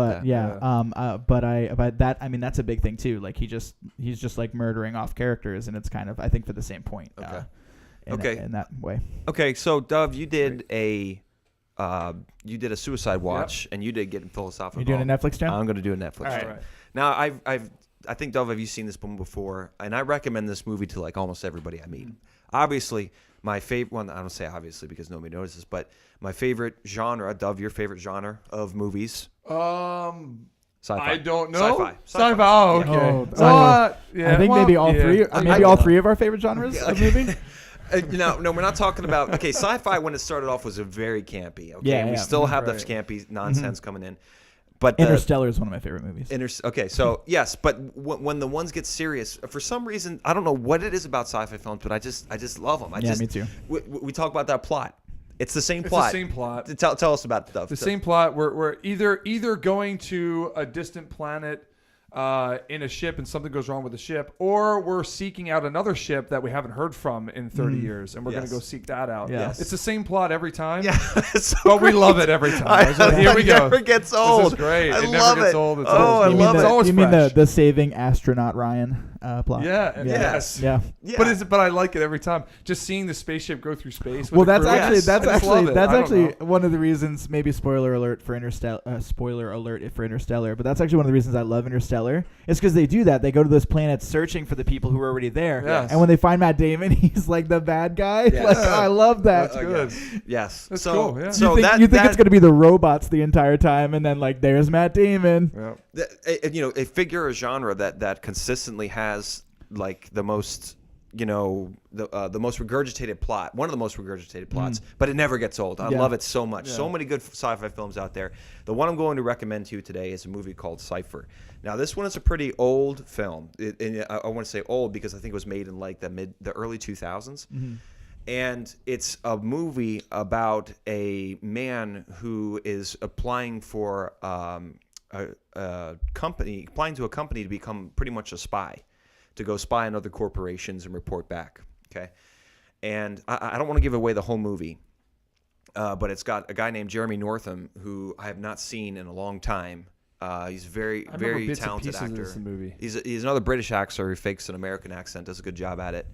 But that, I mean, that's a big thing too. Like he's just like murdering off characters, and it's kind of, I think, for the same point. In that way. Okay, so Duvv, you did a suicide watch, and you did get philosophical. You doing a Netflix channel? I'm going to do a Netflix channel. Right. Now I think, Duvv, have you seen this one before? And I recommend this movie to like almost everybody I meet. Obviously, my favorite one, I don't say obviously because nobody notices, but my favorite genre, Duvv, your favorite genre of movies? Sci-fi. I don't know. Sci-fi. Oh, okay. I think maybe all three. Maybe all three of our favorite genres of movie. No, we're not talking about. Okay, sci-fi when it started off was a very campy. Okay, and we still have the campy nonsense coming in. But Interstellar is one of my favorite movies. Okay, so yes, but when the ones get serious, for some reason, I don't know what it is about sci-fi films, but I just love them. Me too. We talk about that plot. It's the same plot. It's the same plot. Tell us about the Duvv. The same plot. We're either going to a distant planet in a ship and something goes wrong with the ship, or we're seeking out another ship that we haven't heard from in 30 years, and we're going to go seek that out. Yes. It's the same plot every time, so but we love it every time. Here we go. It never gets old. This is great. I it love never gets it. old. It's I love it. It's always you fresh. mean the saving astronaut Ryan plot? Yeah. Yes. Yeah. But I like it every time. Just seeing the spaceship go through space. Well, that's crew. actually one of the reasons. Maybe spoiler alert for Interstellar. But that's actually one of the reasons I love Interstellar. It's because they do that. They go to those planets searching for the people who are already there. Yes. And when they find Matt Damon, he's like the bad guy. Yes. Like I love that. That's good. Yes. That's cool. Yeah. So you think it's going to be the robots the entire time, and then like there's Matt Damon. Yeah. A figure, a genre that consistently has like the most, the most regurgitated plot, one of the most regurgitated plots, but it never gets old. I love it so much. So many good sci-fi films out there. The one I'm going to recommend to you today is a movie called Cypher. Now, this one is a pretty old film. And I want to say old because I think it was made in like the early 2000s. And it's a movie about a man who is applying for a company to become pretty much a spy, to go spy on other corporations and report back. Okay, and I don't want to give away the whole movie, but it's got a guy named Jeremy Northam who I have not seen in a long time. He's very talented actor. He's another British actor who fakes an American accent, does a good job at it.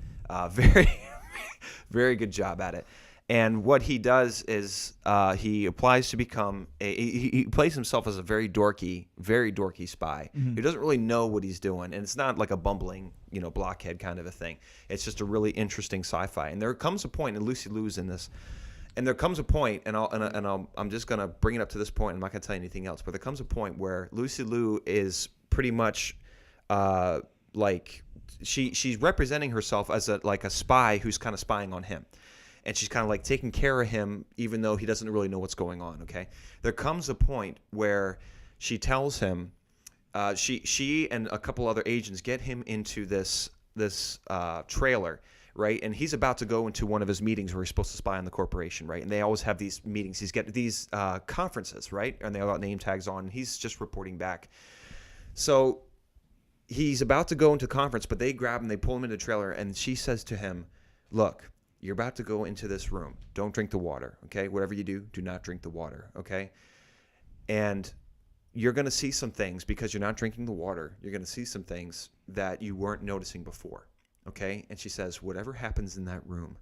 Very good job at it. And what he does is he applies to become he plays himself as a very dorky spy who doesn't really know what he's doing, and it's not like a bumbling blockhead kind of a thing. It's just a really interesting sci-fi. And there comes a point, and Lucy Liu's in this, and there comes a point, I'm just gonna bring it up to this point. I'm not gonna tell you anything else, but there comes a point where Lucy Liu is pretty much like she's representing herself as a spy who's kind of spying on him. And she's kind of like taking care of him, even though he doesn't really know what's going on. Okay, there comes a point where she tells him, she and a couple other agents get him into this trailer, right? And he's about to go into one of his meetings where he's supposed to spy on the corporation, right? And they always have these meetings. He's got these conferences, right? And they all got name tags on. And he's just reporting back. So he's about to go into conference, but they grab him, they pull him into the trailer, and she says to him, "Look, you're about to go into this room. Don't drink the water, okay? Whatever you do not drink the water, okay? And you're going to see some things because you're not drinking the water. You're going to see some things that you weren't noticing before, okay?" And she says, "Whatever happens in that room,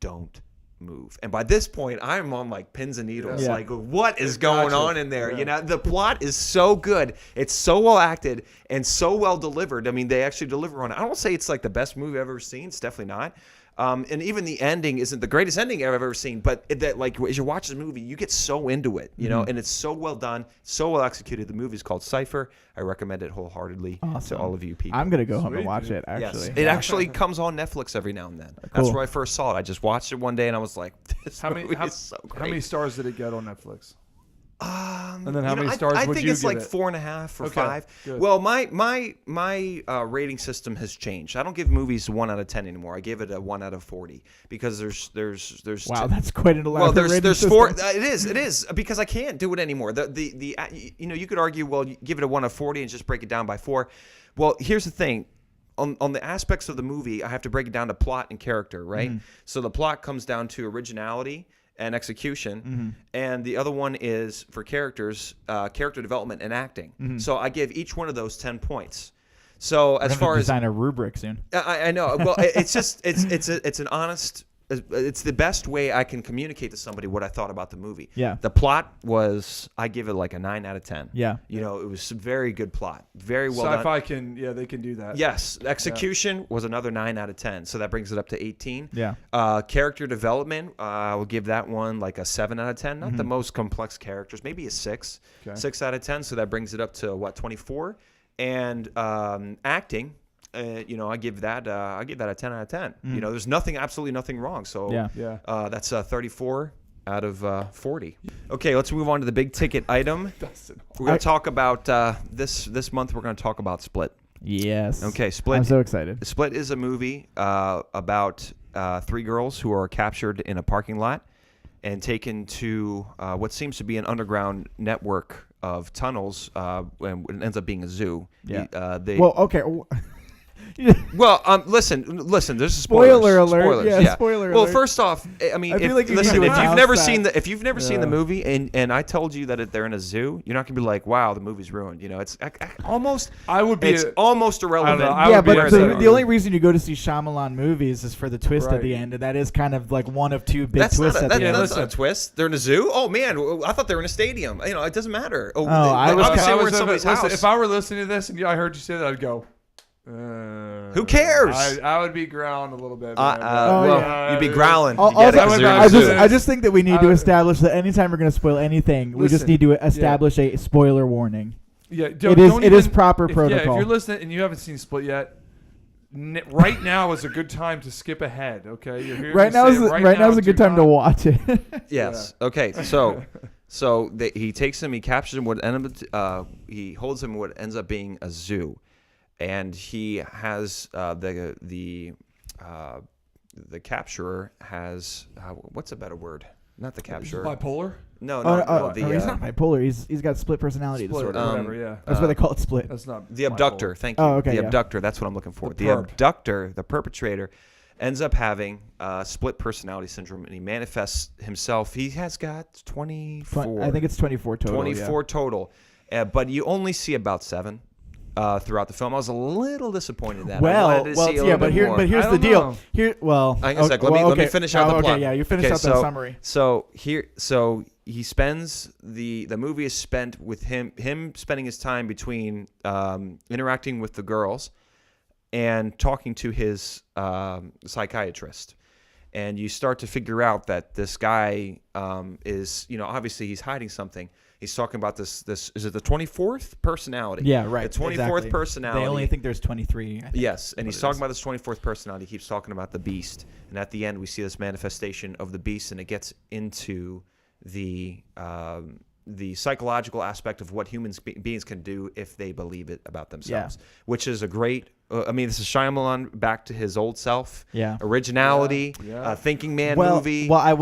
don't move." And by this point, I'm on like pins and needles. Yeah. Like, what is going on in there? Yeah. The plot is so good. It's so well acted and so well delivered. I mean, they actually deliver on it. I don't say it's like the best movie I've ever seen. It's definitely not. And even the ending isn't the greatest ending I've ever seen, but that like as you watch the movie, you get so into it, you know, and it's so well done, so well executed. The movie's called Cypher. I recommend it wholeheartedly to all of you people. I'm gonna go home and Sweet, watch dude. it. Actually, Yes, it actually comes on Netflix every now and then. That's where I first saw it. I just watched it one day and I was like, "This movie is so great." How many stars did it get on Netflix? And then how many stars I would think you it's give like it? 4.5 or Okay, 5. good. Well, my rating system has changed. I don't give movies 1 out of 10 anymore. I give it a 1 out of 40 because there's wow, that's quite an elaborate. well, there's rating four. system. It is because I can't do it anymore. The you know, you could argue, well, you give it a 1 out of 40 and just break it down by 4. Well, here's the thing. On the aspects of the movie, I have to break it down to plot and character, right? So the plot comes down to originality and execution, and the other one is for characters, character development and acting. So I give each one of those 10 points. So as far as design a rubric soon. I know, well, it's just it's an honest. It's the best way I can communicate to somebody what I thought about the movie. Yeah. The plot was, I give it like a 9 out of 10. Yeah. You know, it was a very good plot, very well Sci-fi done. they can do that. Yes, execution was another 9 out of 10, so that brings it up to 18. Yeah. Character development, I will give that one like a 7 out of 10. Not the most complex characters, maybe a 6, Okay. 6 out of 10. So that brings it up to what, 24. And acting, you know, I give that a 10 out of 10. You know, there's absolutely nothing wrong. So Yeah. that's 34 out of 40. Okay, let's move on to the big ticket item. We're going to talk about this month. We're going to talk about Split. Yes. Okay, Split. I'm so excited. Split is a movie about 3 girls who are captured in a parking lot and taken to what seems to be an underground network of tunnels, and it ends up being a zoo. Yeah. They, Well, okay. well, listen. There's spoilers. Spoiler alert. Spoilers, Yeah, spoiler Well, alert. first off, I mean, I feel like you listen, need if to you've announce never that. seen the movie and I told you that they're in a zoo, you're not gonna be like, wow, the movie's ruined. You know, it's almost. I would be. It's almost irrelevant. I Yeah, would be but upset. the only reason you go to see Shyamalan movies is for the twist Right. at the end, and that is kind of like one of 2 big That's twists not at the end. that's not a twist. They're in a zoo. Oh man, I thought they were in a stadium. You know, it doesn't matter. I was- obviously I we're was in somebody's house. If I were listening to this and I heard you say that, I'd go. Who cares? I would be growling a little bit. Well, yeah, you'd be yeah. growling. Also, You get it, 'cause they're in a I zoo. just think that we need to establish that anytime we're going to spoil anything, we just Listen, need to establish a spoiler warning. Yeah, It is proper Yeah, if protocol. you're listening and you haven't seen Split yet, right now is a good time to skip ahead. Okay, you're hearing Right me now say is it right now is a do good time to not- watch it. Yes. Okay. So he takes him. He captures him. He holds him in what ends up being a zoo, and he has the capturer has what's a better word? Not the capturer. Bipolar. No, he's not bipolar. He's got split personality Split, disorder. whatever. Yeah, That's why they call it split. that's not the abductor. bipolar. Thank you. Oh, okay, the yeah. abductor. That's what I'm looking for. The The perp. abductor, the perpetrator, ends up having split personality syndrome, and he manifests himself. He has got 24. I think it's 24 total. 24 total, but you only see about 7 throughout the film. I was a little disappointed in that. I wanted to see a little yeah, but bit more. here's I the don't deal. know. Here, well, Hang on a sec. Let me finish out the plot. Okay, yeah, you finish Okay, out the summary. So he spends the movie is spent with him spending his time between interacting with the girls and talking to his psychiatrist. And you start to figure out that this guy is, you know, obviously he's hiding something. He's talking about this is it the 24th personality? Yeah, right. The 24th exactly. personality. They only think there's 23. I think. Yes, and What he's it talking is. about this 24th personality. He keeps talking about the beast. And at the end, we see this manifestation of the beast, and it gets into the psychological aspect of what humans beings can do if they believe it about themselves, which is a great. I mean, this is Shyamalan back to his old self. Yeah. Originality, Yeah. thinking man Well, movie. I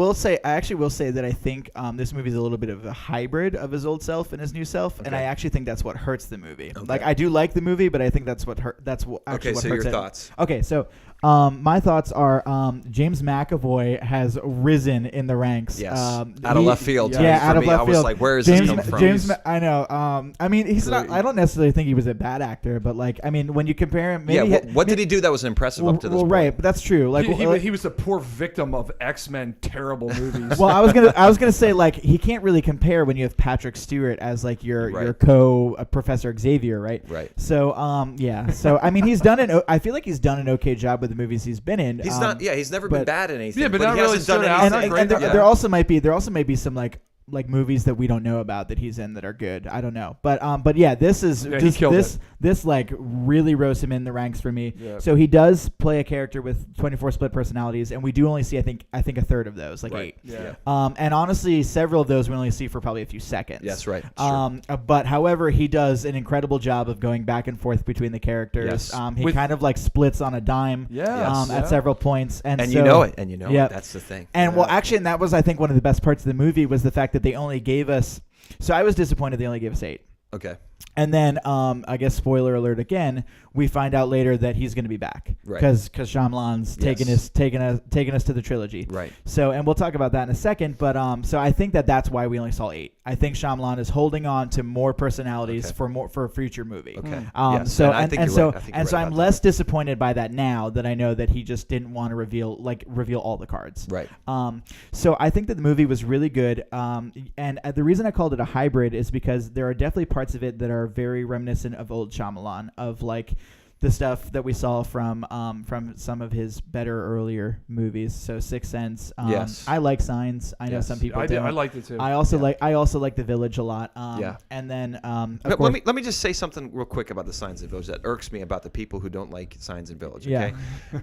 actually will say that I think this movie is a little bit of a hybrid of his old self and his new self, and I actually think that's what hurts the movie. Okay. Like, I do like the movie, but I think that's what hurt. That's what actually Okay, what so hurts your it. thoughts. Okay, so my thoughts are James McAvoy has risen in the ranks. Yes, out of left field. yeah. too. Yeah, For out of me, left I was field. like, where is James, this come from? I know. I mean, he's not. I don't necessarily think he was a bad actor, but like, I mean, when you compare him. Maybe what did he do that was impressive up to this point? Right, but that's true. Like he was a poor victim of X-Men terrible movies. Well, I was gonna say like he can't really compare when you have Patrick Stewart as like your Professor Xavier, right? Right. So yeah. So I mean, I feel like he's done an okay job with the movies he's been in. He's not. Yeah, he's never been bad at anything. Yeah, but he not hasn't really done anything. And there also might be some like movies that we don't know about that he's in that are good. I don't know, but yeah, this like really rose him in the ranks for me. Yeah. So he does play a character with 24 split personalities, and we do only see I think a third of those, like 8. Yeah. And honestly, several of those we only see for probably a few seconds. That's right. But however, he does an incredible job of going back and forth between the characters. Yes. He kind of like splits on a dime. At several points, and so, you know it. That's the thing. And well, actually, and that was I think one of the best parts of the movie was the fact that they only gave us. So I was disappointed they only gave us 8. Okay. And then, I guess spoiler alert again, we find out later that he's going to be back, right? Because Shyamalan's taking us to the trilogy, right? So, and we'll talk about that in a second. But so I think that's why we only saw 8. I think Shyamalan is holding on to more personalities for a future movie. Okay. Yes. So I'm less disappointed by that now that I know that he just didn't want to reveal all the cards. Right. So I think that the movie was really good. And the reason I called it a hybrid is because there are definitely parts of it that are very reminiscent of old Shyamalan, of like the stuff that we saw from some of his better earlier movies. So Sixth Sense. Yes. I like Signs. I know some people do. I liked it too. I also like The Village a lot. And then let me just say something real quick about the Signs and Village that irks me about the people who don't like Signs and Village. Okay. Yeah.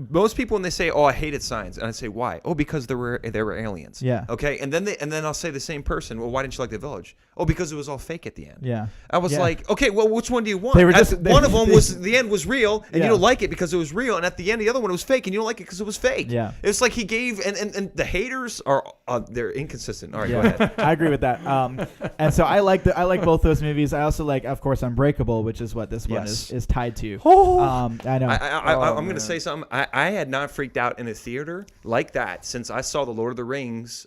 Most people when they say, "Oh, I hated Signs," and I say, "Why?" "Oh, because there were aliens." Yeah. Okay. And then I'll say the same person, "Well, why didn't you like The Village?" "Oh, because it was all fake at the end." Yeah. I was like, "Okay, well, which one do you want?" One of them was the end was real, and you don't like it because it was real, and at the end the other one was fake, and you don't like it because it was fake. Yeah. It's like he gave, and the haters are they're inconsistent. All right, go ahead. I agree with that. And so I like both those movies. I also like, of course, Unbreakable, which is what this one is tied to. I know. I'm going to say something. I had not freaked out in a theater like that since I saw the Lord of the Rings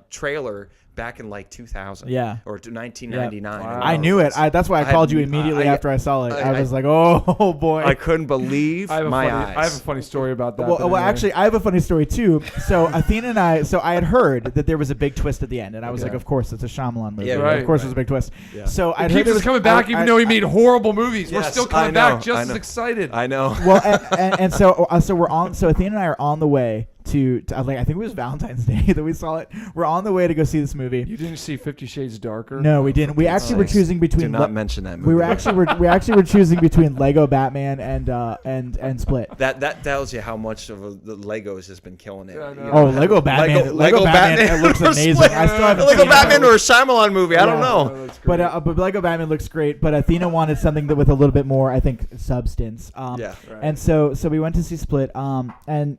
trailer back in like 2000 or 1999. Wow. I knew it. That's why I called you immediately after I saw it. I was like, oh boy. I couldn't believe my eyes. I have a funny story about that. Well, actually, I have a funny story too. So Athena and I had heard that there was a big twist at the end, and I was like, of course, it's a Shyamalan movie. Yeah, right, of course, there's a big twist. Yeah. So I keeps us coming back, even though he made horrible movies. We're still coming back just as excited. I know. Well, and so we're on. So Athena and I are on the way to like I think it was Valentine's Day that we saw it. We're on the way to go see this movie. You didn't see 50 Shades Darker? No, we didn't. We actually were choosing between. Do not mention that movie. We actually were choosing between Lego Batman and Split. That tells you how much of the Legos has been killing it. Yeah, Oh, Lego Batman! Lego Batman it looks amazing. I still haven't Lego seen Batman or a Shyamalan movie. I don't know. But Lego Batman looks great. But Athena wanted something with a little bit more, I think, substance. And so we went to see Split. And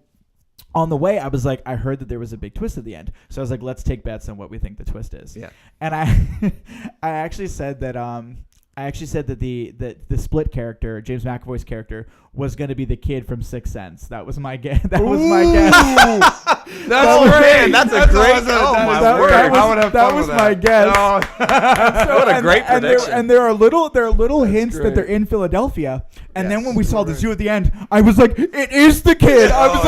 on the way, I was like, I heard that there was a big twist at the end. So I was like, let's take bets on what we think the twist is. Yeah. And I actually said that the Split character, James McAvoy's character, was going to be the kid from Sixth Sense. That was my guess. That was my guess. That's great. That's a great. Oh my word! That was my guess. What a great prediction. And there are little hints that they're in Philadelphia. And then when we saw the zoo at the end, I was like, it is the kid. I was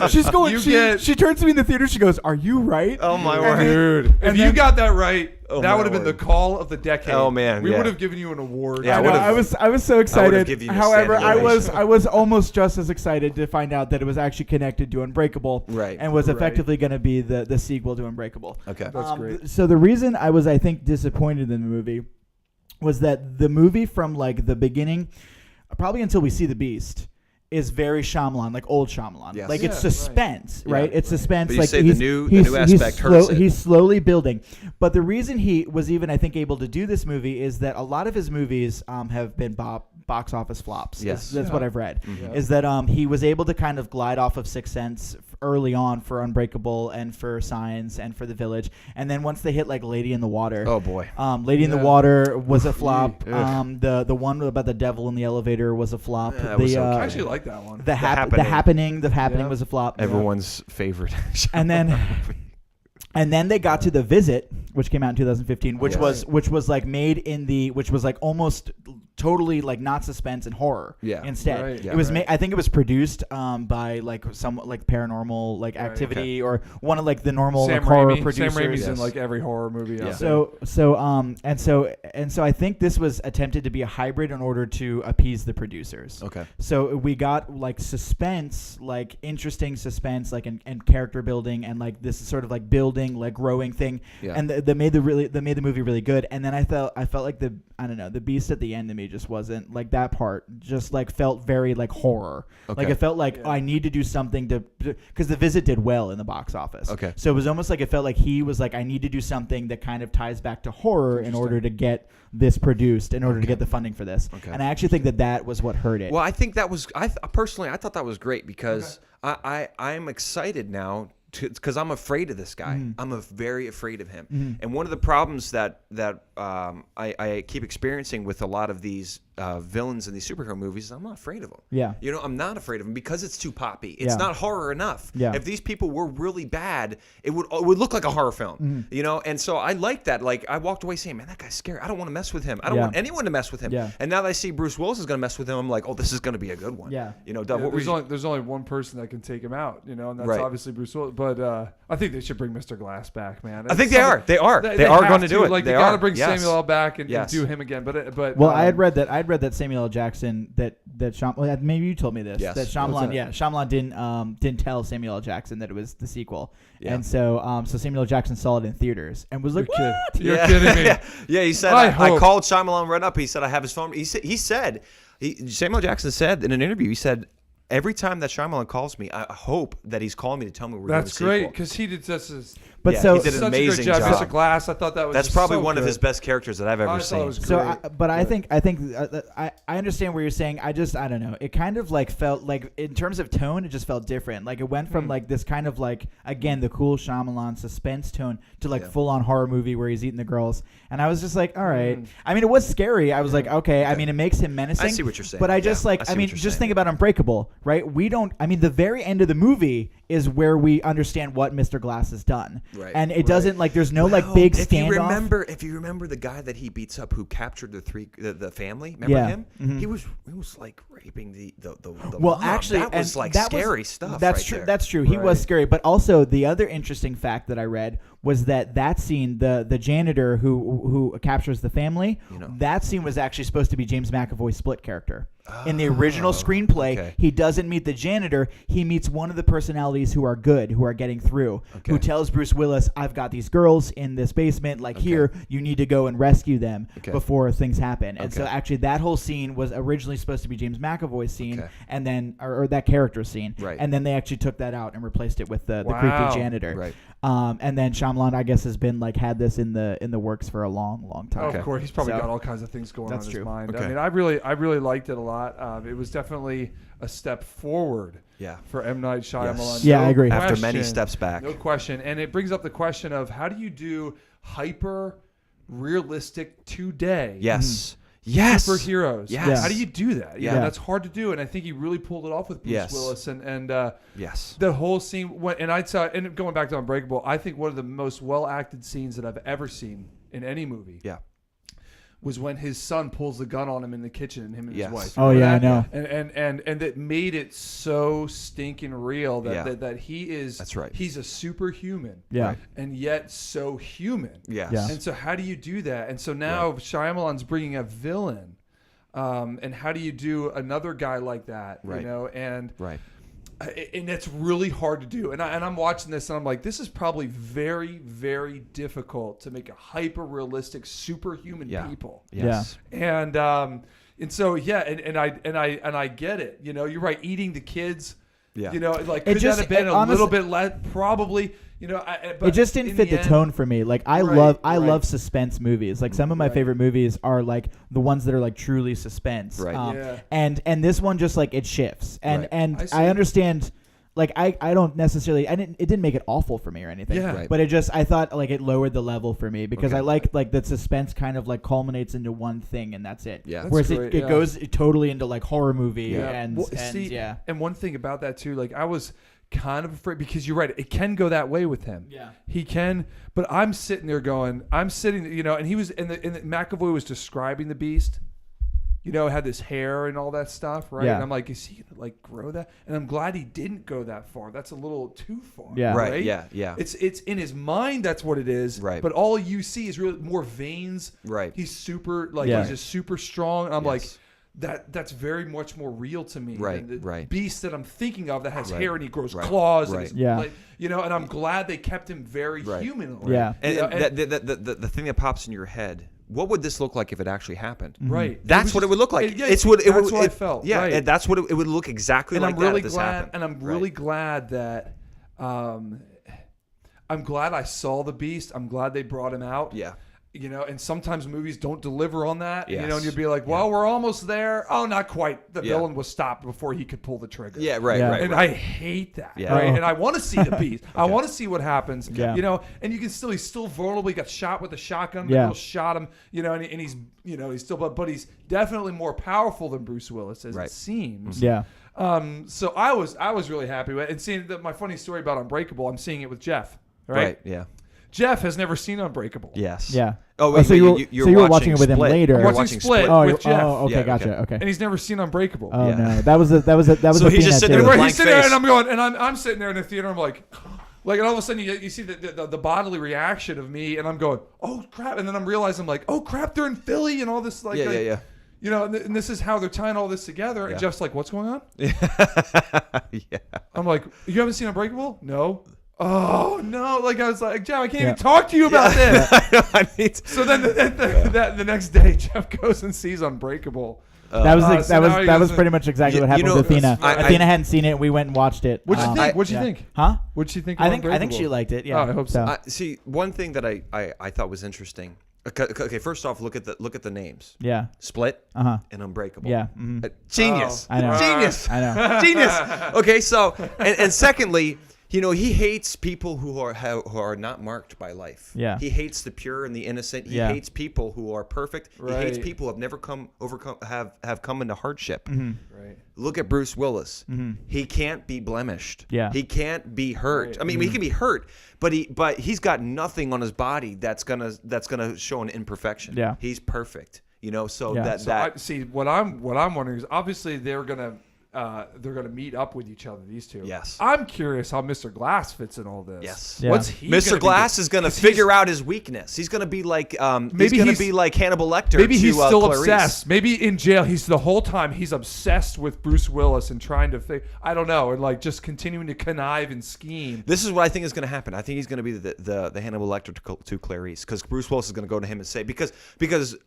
like, she's going. She turns to me in the theater. She goes, "Are you right?" Oh my word, dude! If you got that right. That would have been the call of the decade. Oh man, we would have given you an award. Yeah, I was so excited. However, I was almost just as excited to find out that it was actually connected to Unbreakable, right? And was effectively going to be the sequel to Unbreakable. Okay, that's great. So the reason I was, I think, disappointed in the movie was that the movie from like the beginning, probably until we see the Beast, is very Shyamalan, like old Shyamalan. Yes. Like it's suspense, right? It's suspense. But you like say the new aspect hurts it. He's slowly building. But the reason he was even, I think, able to do this movie is that a lot of his movies have been box office flops. Yes. That's what I've read. Mm-hmm. Is that he was able to kind of glide off of Sixth Sense early on for Unbreakable and for Signs and for The Village. And then once they hit like Lady in the Water. Oh boy. Lady in the Water was a flop. The one about the devil in the elevator was a flop. I actually like that one. The happening was a flop. Everyone's favorite. And then they got to The Visit, which came out in 2015, which was like made in which was like almost totally like not suspense and horror. Yeah. Instead, Right. Yeah. it was. I think it was produced by like some like Paranormal like Activity or one of like the normal Sam like, horror Raimi. producers. Sam Raimi's in Yes. like every horror movie. Yeah. Out there. So I think this was attempted to be a hybrid in order to appease the producers. Okay. So we got like suspense, like interesting suspense, like and character building, and like this sort of like building, like growing thing, Yeah. and that made the movie really good. And then I felt like the beast at the end to me just wasn't like that part. Just like felt very like horror. Okay. Like it felt like I need to do something to because The Visit did well in the box office. Okay. So it was almost like it felt like he was like I need to do something that kind of ties back to horror in order to get this produced, in order to get the funding for this. Okay. And I actually think that was what hurt it. Well, I think that was personally I thought that was great because I'm excited now because I'm afraid of this guy. Mm-hmm. I'm very afraid of him. And one of the problems that I keep experiencing with a lot of these villains in these superhero movies is I'm not afraid of them. Yeah. You know, I'm not afraid of them because it's too poppy. It's Yeah. not horror enough. Yeah. If these people were really bad, it would look like a horror film. Mm-hmm. You know, and so I like that. Like I walked away saying, man, that guy's scary. I don't want to mess with him. I don't Yeah. want anyone to mess with him. Yeah. And now that I see Bruce Willis is going to mess with him, I'm like, oh, this is going to be a good one. Yeah. You know, Duvv, Yeah, what were you? there's only one person that can take him out, you know, and that's Right. obviously Bruce Willis. But I think they should bring Mr. Glass back, man. I think they are. They are. They are have going to do it. Like They they got to are. bring Yes. Samuel L. back and Yes. do him again. But Well, I had read that Samuel L. Jackson that Shyamalan, maybe you told me this, Yes. that Shyamalan What's that? Shyamalan didn't tell Samuel L. Jackson that it was the sequel. Yeah. And so Samuel L. Jackson saw it in theaters and was like, You're what? You're kidding me. Yeah, he said, I I hope. called Shyamalan right up. He said, I have his phone. Samuel Jackson said in an interview, he said, every time that Shyamalan calls me, I hope that he's calling me to tell me we're doing a That's sequel. great because he did just as But Yeah, so he did an such amazing a good job. job. Mr. Glass, I thought that was That's just probably so one of good. his best characters that I've ever I thought seen. it was So, great. I think I understand what you're saying. I don't know. It kind of like felt like in terms of tone, it just felt different. Like it went from like this kind of like again the cool Shyamalan suspense tone to like full on horror movie where he's eating the girls. And I was just like, all right. I mean, it was scary. I was like, okay. I mean, it makes him menacing. I see what you're saying. But I just Yeah, I like see I mean, what you're just saying. think about Unbreakable, right? The very end of the movie is where we understand what Mr. Glass has done. Right. And it doesn't like there's no like Well, big if you standoff. if you remember the guy that he beats up who captured the family, remember Yeah. him? Mhm. He was like raping the Well, mom. actually, that was and like that was- scary stuff. That's right true. there. That's true. He was Right. scary, but also the other interesting fact that I read was that scene, the janitor who captures the family, You know. that scene was actually supposed to be James McAvoy's Split character. In the original screenplay, okay. he doesn't meet the janitor. He meets one of the personalities who are good, who are getting through, Okay. who tells Bruce Willis, "I've got these girls in this basement. Like here, you need to go and rescue them Okay. before things happen." And so Okay. actually, that whole scene was originally supposed to be James McAvoy's scene, Okay. and then or that character scene, Right. and then they actually took that out and replaced it with the Wow. creepy janitor. Right. And then Shyamalan, I guess, has been like had this in the works for a long time. Of course, he's probably So- got all kinds of things going That's on in true. his mind. Okay. I mean, I really liked it a lot. It was definitely a step forward Yeah. for M. Night Shyamalan. Yes. Yeah, I agree. After many question. steps back. No question. And it brings up the question of how do you do hyper realistic today Yes. Yes. superheroes? Yes. How do you do that? Yeah. Yeah, that's hard to do. And I think he really pulled it off with Bruce Yes. Willis. And Yes. the whole scene, and I'd say, and going back to Unbreakable, I think one of the most well acted scenes that I've ever seen in any movie Yeah. was when his son pulls the gun on him in the kitchen and him and Yes. his wife. Oh, Remember yeah, I that? know. And that made it so stinking real that, Yeah. that he is. That's right. He's a superhuman. Yeah. Right. And yet so human. Yes. Yeah. And so how do you do that? And so now Shyamalan's bringing a villain. And how do you do another guy like that? Right. You know, and that's really hard to do. And I'm watching this and I'm like, this is probably very, very difficult to make a hyper realistic superhuman Yeah. people. Yes. And so and I get it. You know, you're right. Eating the kids. Yeah. You know, like It could just- that have been it a honestly- little bit less? Probably. You know, but It just didn't in fit the end- tone for me. Like I Right, love right. suspense movies. Like some of my Right. favorite movies are like the ones that are like truly suspense. Right. Yeah. And this one just like it shifts. And Right. and I see. I understand. Like I don't necessarily it didn't make it awful for me or anything. Yeah. Right. But I thought like it lowered the level for me because Okay. I like the suspense kind of like culminates into one thing and that's it. Yeah. That's Whereas great, it yeah. goes totally into like horror movie Yeah. and Well, and see, yeah. And one thing about that too, like I was kind of afraid because you're right, it can go that way with him. Yeah. He can, but I'm sitting there going, you know, and he was, and the McAvoy was describing the beast, had this hair and all that stuff, right? Yeah. And I'm like, is he gonna like grow that? And I'm glad he didn't go that far. That's a little too far. Yeah. Right. Yeah. It's in his mind. That's what it is. Right. But all you see is really more veins. Right. He's super like Yeah. he's just super strong. And I'm like, Yes. that's very much more real to me Right, than the right. beast that I'm thinking of that has Right, hair and he grows right, claws. right. And Yeah. like, and I'm glad they kept him very Right. humanoid. Yeah. And, You know, and the thing that pops in your head, what would this look like if it actually happened? Right. That's what it would look like. Yeah, It's what that's what I felt. Yeah, right. and that's what it would look exactly And like. I'm really if this glad. happened. And I'm really glad that. I'm glad I saw the beast. I'm glad they brought him out. Yeah. And sometimes movies don't deliver on that. Yes. And you'd be like, well, we're almost there. Oh, not quite. The Yeah. villain was stopped before he could pull the trigger. Yeah. Right. Yeah. Right. And right. I hate that. Yeah. Right? Oh. And I want to see the beast. I want to see what happens. Yeah. And you can still, he's still vulnerable. He got shot with a shotgun. Yeah. The girl shot him, and he's, he's still, but he's definitely more powerful than Bruce Willis, as Right. it seems. Yeah. So I was really happy with it. And seeing my funny story about Unbreakable, I'm seeing it with Jeff. Right? Yeah. Jeff has never seen Unbreakable. Yes. Yeah. Oh, wait, so you were watching it with him Split. later. You're I'm watching watching Split. Split. Oh, with Jeff. okay, Yeah, gotcha. okay. Okay. And he's never seen Unbreakable. Oh Yeah. no, that was a So theme he's just that sitting there too. with Where blank he's sitting there, face. and I'm going, and I'm sitting there in the theater. I'm like, and all of a sudden you see the bodily reaction of me, and I'm going, oh crap, and then I'm realizing, I'm like, oh crap, they're in Philly, and all this like, Yeah. and this is how they're tying all this together. Yeah. And Jeff's like, what's going on? Yeah. I'm like, you haven't seen Unbreakable? No. Oh no! Like I was like, Jeff, I can't Yeah. even talk to you about this. I need to- So then the next day, Jeff goes and sees Unbreakable. That was so now he that was doesn't- pretty much exactly You- what happened you know, with Athena. I- Athena hadn't seen it. We went and watched it. What'd you think? What'd you yeah. think? Huh? What'd she think? Of I think Unbreakable? she liked it. Yeah. Oh, I hope so. see, one thing that I thought was interesting. Okay, first off, look at the names. Yeah. Split Uh-huh. and Unbreakable. Yeah. Mhm. Genius. I know. Genius. I know. Genius. Okay, so and secondly, he hates people who are not marked by life. Yeah. He hates the pure and the innocent. He Yeah. hates people who are perfect. He hates Right. people who have never have come into hardship. Mm-hmm. Right. Look at Bruce Willis. He can't be blemished. Yeah. He can't be hurt. Right. I mean, he can be hurt, but he's got nothing on his body that's gonna show an imperfection. Yeah. He's perfect. So Yeah. that So I, see what I'm wondering is obviously they're gonna meet up with each other, these two. Yes. I'm curious how Mr. Glass fits in all this. Yes. Yeah. What's he? Mr. gonna Glass be? is going to 'Cause he's- figure out his weakness. He's going to be like Maybe he's- be like Hannibal Lecter. Maybe to, he's still Clarice. obsessed. Maybe in jail, he's the whole time he's obsessed with Bruce Willis and trying to think. I don't know, and like just continuing to connive and scheme. This is what I think is going to happen. I think he's going to be the Hannibal Lecter to Clarice, because Bruce Willis is going to go to him and say because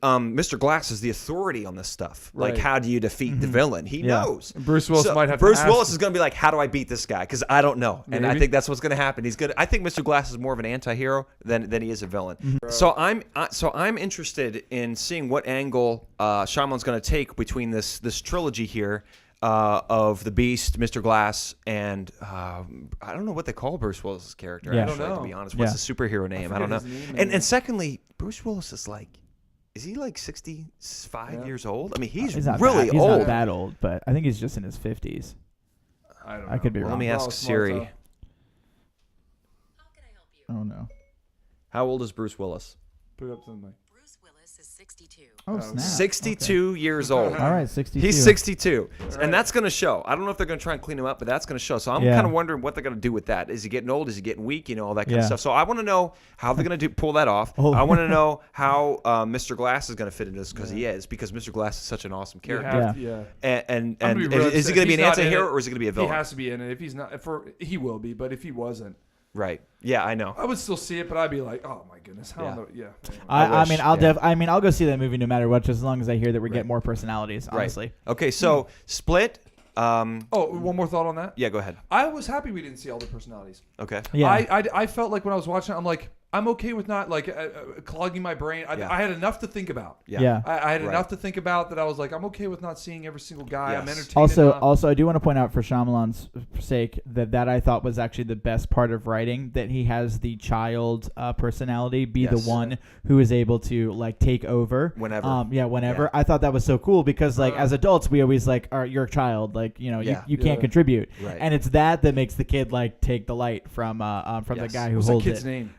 Mr. Glass is the authority on this stuff. Like, Right. how do you defeat the villain? He Yeah. knows. Bruce Willis might have to Bruce ask Willis him. is going to be like, how do I beat this guy? Because I don't know, and I Maybe. think that's what's going to happen. I think Mr. Glass is more of an anti-hero than he is a villain. So I'm interested in seeing what angle Shyamalan's going to take between this trilogy here. Of the Beast, Mr. Glass, and I don't know what they call Bruce Willis's character. Yeah. Actually, I don't to know. be honest, what's the superhero name? I don't know. forget his name, And secondly, Bruce Willis is like, is he like 65 years old? I mean, he's not really that, he's old. not that old, but I think he's just in his 50s. I don't know. I could be Well, wrong. let me Well, ask smart Siri. though. How can I help you? Oh no. How old is Bruce Willis? Put it up to the mic. Bruce Willis is 62. Oh snap. 62 years old. All right, 62. He's 62, Right. and that's going to show. I don't know if they're going to try and clean him up, but that's going to show. So I'm Yeah. kind of wondering what they're going to do with that. Is he getting old? Is he getting weak? All that kind of Yeah. stuff. So I want to know how they're going to pull that off. Oh. I want to know how Mr. Glass is going to fit into this, because Mr. Glass is such an awesome You character. have to- yeah. And I'm gonna be real is he upset. going to be He's an not in anti-hero it. or is he going to be a He villain? has to be in it. If he's not, he will be. But if he wasn't, Right. Yeah, I know. I would still see it. But I'd be like, oh my goodness, how? Yeah. Yeah. I mean, wish, I'll go see that movie no matter what, just as long as I hear that we get more personalities. Honestly. Right. Okay, so Split. Oh, one more thought on that. Yeah, go ahead. I was happy we didn't see all the personalities. Okay. Yeah. I felt like when I was watching it, I'm like, I'm okay with not like clogging my brain. Yeah. I had enough to think about. Yeah. I had Right. enough to think about that I was like, I'm okay with not seeing every single guy. I'm Yes. entertained enough. Also, I do want to point out for Shyamalan's sake that I thought was actually the best part of writing, that he has the child personality be Yes. the one who is able to like take over Whenever. whenever. Yeah. I thought that was so cool because like as adults we always like are you're a child, like Yeah. you can't Yeah. contribute, Right. and it's that makes the kid like take the light from the Yes. guy who What's the holds kid's it. name?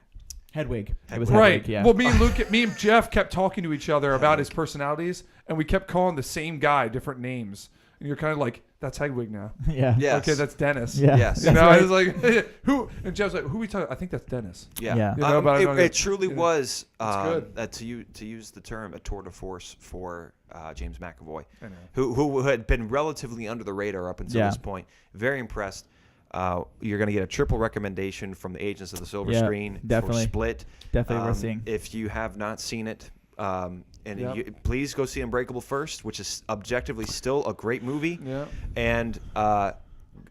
Hedwig. It was Right. Hedwig, yeah. Well, me and Jeff kept talking to each other about his personalities, and we kept calling the same guy different names. And you're kind of like, that's Hedwig now. yeah. Yes. Okay, that's Dennis. Yeah. Yes. You know, right. I was like, who? And Jeff's like, who we talking? I think that's Dennis. Yeah. Yeah. You know, but I don't know. It truly You know, was good. to use the term a tour de force for James McAvoy, I know. who had been relatively under the radar up until Yeah. this point. Very impressed. You're going to get a triple recommendation from the Agents of the Silver Yeah, Screen definitely. for Split. Definitely worth seeing. If you have not seen it, Yep. please go see Unbreakable first, which is objectively still a great movie. Yeah. And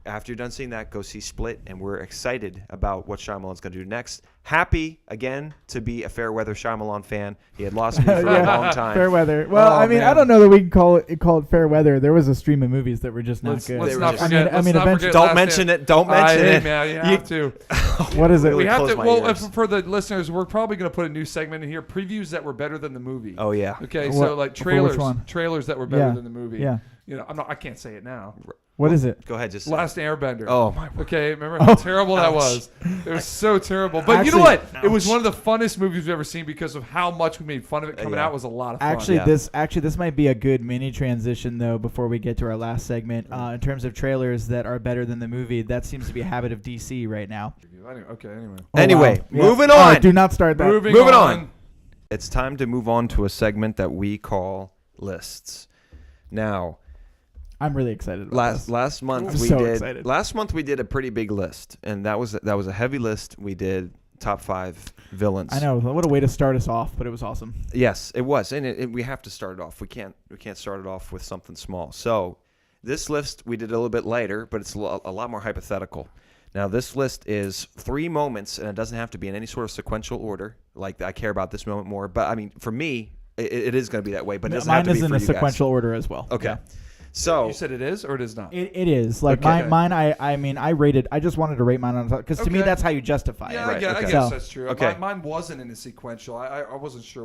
after you're done seeing that, go see Split, and we're excited about what Shyamalan's going to do next. Happy, again, to be a Fairweather Shyamalan fan. He had lost me for a long time. Fair weather. Well, Oh, I mean, man. I don't know that we can call it fair weather. There was a stream of movies that were just not Let's good. They were not just- forget. I mean, let's not eventually- forget Don't Last mention Stand. it. Don't mention Hey, it. man, you have to. What is it? We have close to. my Well, ears. for the listeners, we're probably going to put a new segment in here: previews that were better than the movie. Oh, yeah. Okay, What- so like for which trailers, one? trailers that were better Yeah. than the movie. Yeah. You know, I can't say it now. What is it? Go ahead. Just Last Airbender. Oh, my word. Okay, remember how terrible that was? It was so terrible. But you know what? Actually- It was one of the funnest movies we've ever seen because of how much we made fun of it coming Yeah. out. It was a lot of fun. Actually, Yeah. this might be a good mini transition though. Before we get to our last segment, in terms of trailers that are better than the movie, that seems to be a habit of DC right now. Anyway. Anyway, Yeah. moving Oh, on. do not start that. Moving on. It's time to move on to a segment that we call lists. Now, I'm really excited about this. last month I'm we so did excited. last month we did a pretty big list, and that was a heavy list. We did top 5 villains. I know. What a way to start us off, but it was awesome. Yes, it was, and we have to start it off. We can't start it off with something small. So this list we did a little bit later, but it's a lot more hypothetical. Now this list is 3 moments, and it doesn't have to be in any sort of sequential order. Like I care about this moment more, but I mean for me, it is going to be that way. But it doesn't have Mine to is be in for a you guys. sequential order as well. Okay, Yeah. so You said it is or it is not? It is like Okay. mine. I mean, I rated. I just wanted to rate mine on top because to me Okay. that's how you justify Yeah, it. Right, I okay. guess So- that's true. Okay. Mine wasn't in a sequential. I wasn't sure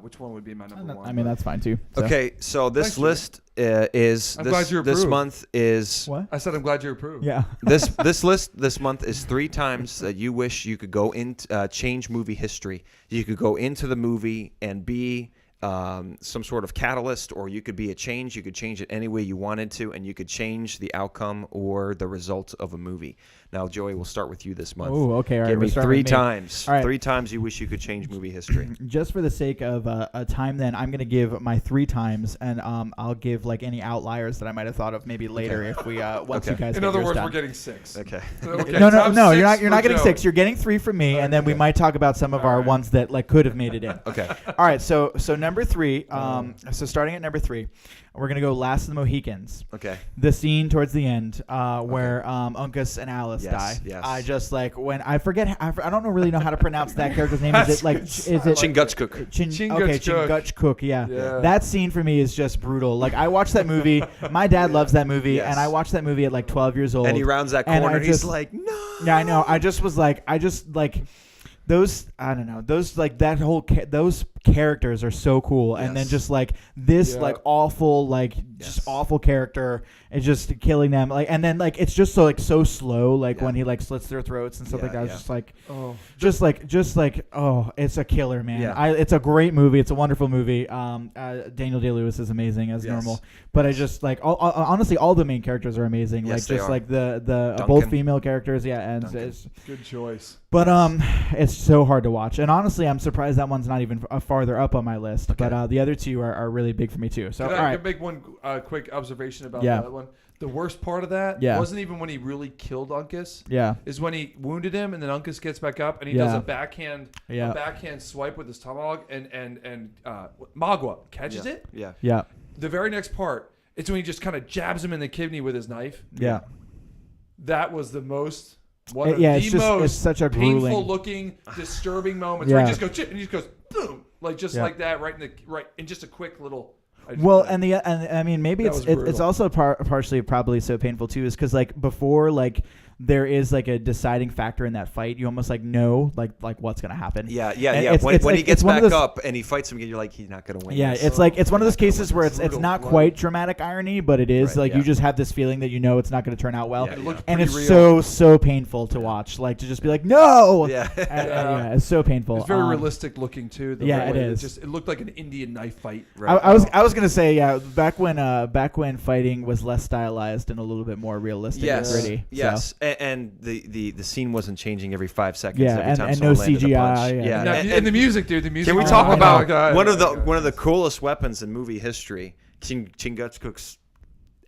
which one would be my number one. I mean, that's fine too. So. okay, so this Thanks, Jimmy. list is I'm glad you this approve. month is What? I said I'm glad you approved. Yeah. this list this month is 3 times that you wish you could go into change movie history. You could go into the movie and be some sort of catalyst, or you could be a change. You could change it any way you wanted to, and you could change the outcome or the result of a movie. Now, Joey, we'll start with you this month. Oh, okay. All right. Give we're me starting 3 with me. times. All right. 3 times you wish you could change movie history. Just for the sake of a time, then I'm gonna give my 3 times, and I'll give like any outliers that I might have thought of maybe later if we once Okay. you guys. In get other yours words, done. we're getting 6. Okay. Okay, No, top you're 6 not for getting Joe. 6. You're getting 3 from me, and then we might talk about some of our right. ones that like could have made it in. Okay. All right, so number 3. So starting at number 3, we're gonna go Last of the Mohicans. Okay. The scene towards the end where Uncas and Alice Yes, die. yes. I just like when I forget. I don't really know how to pronounce that character's name. Is it like is it Chingachgook. Chingachgook? Yeah. Yeah. That scene for me is just brutal. Like I watched that movie. My dad loves that movie, Yes. and I watched that movie at like 12 years old. And he rounds that And I corner. He's just- like, no. Yeah, I know. I just those I don't know, those like that whole those characters are so cool, and then Yes. just like this Yeah. like awful like Yes. just awful character is just killing them, like, and then like it's just so slow, like Yeah. when he like slits their throats and stuff Yeah, like that. I was yeah. just like just like oh, it's a killer, man. Yeah. It's a great movie. It's a wonderful movie. Daniel Day-Lewis is amazing as Yes. normal, but I just like honestly all the main characters are amazing. Yes, Like they just are. like the Duncan. both female characters, yeah, and Duncan. it's. Good choice. But it's so hard to watch, and honestly, I'm surprised that one's not even farther up on my list. Okay. But the other 2 are really big for me too. So Can all I right, make one quick observation about Yeah. that one? The worst part of that Yeah. wasn't even when he really killed Uncas. yeah, Is when he wounded him, and then Uncas gets back up, and he Yeah. does a backhand swipe with his tomahawk, and Magua catches it. Yeah. yeah, The very next part, it's when he just kind of jabs him in the kidney with his knife. yeah. That was the most. One It- of yeah, the it's just- most it's such a grueling- painful looking, disturbing moments where Yeah. he just goes chip, and he just goes boom, like just Yeah. like that, right in just a quick little. Well, and I mean maybe That it's was it's brutal. also partially probably so painful too, is because like before like there is like a deciding factor in that fight. You almost like know like what's gonna happen. Yeah. And When he gets one of back those- up and he fights him again, you're like, he's not gonna win. Yeah, this. it's one of those cases where it's Brutal not blood. quite dramatic irony, but it is Right, like yeah. you just have this feeling that you know it's not going to turn out well, Yeah, It looked and pretty it's real. so painful to watch. Like to just be like, no, Yeah. yeah, it's so painful. It's very realistic looking too. The yeah, way it is. It looked like an Indian knife fight. Right. I was gonna say back when fighting was less stylized and a little bit more realistic and gritty. Yes. So. And the scene wasn't changing every 5 seconds. Yeah, every time and someone no landed a CGI, punch. yeah. Now, and the music, dude. The music. Can we Oh, talk I about my God. one of Oh, my the God. one of the coolest weapons in movie history, Chingachgook's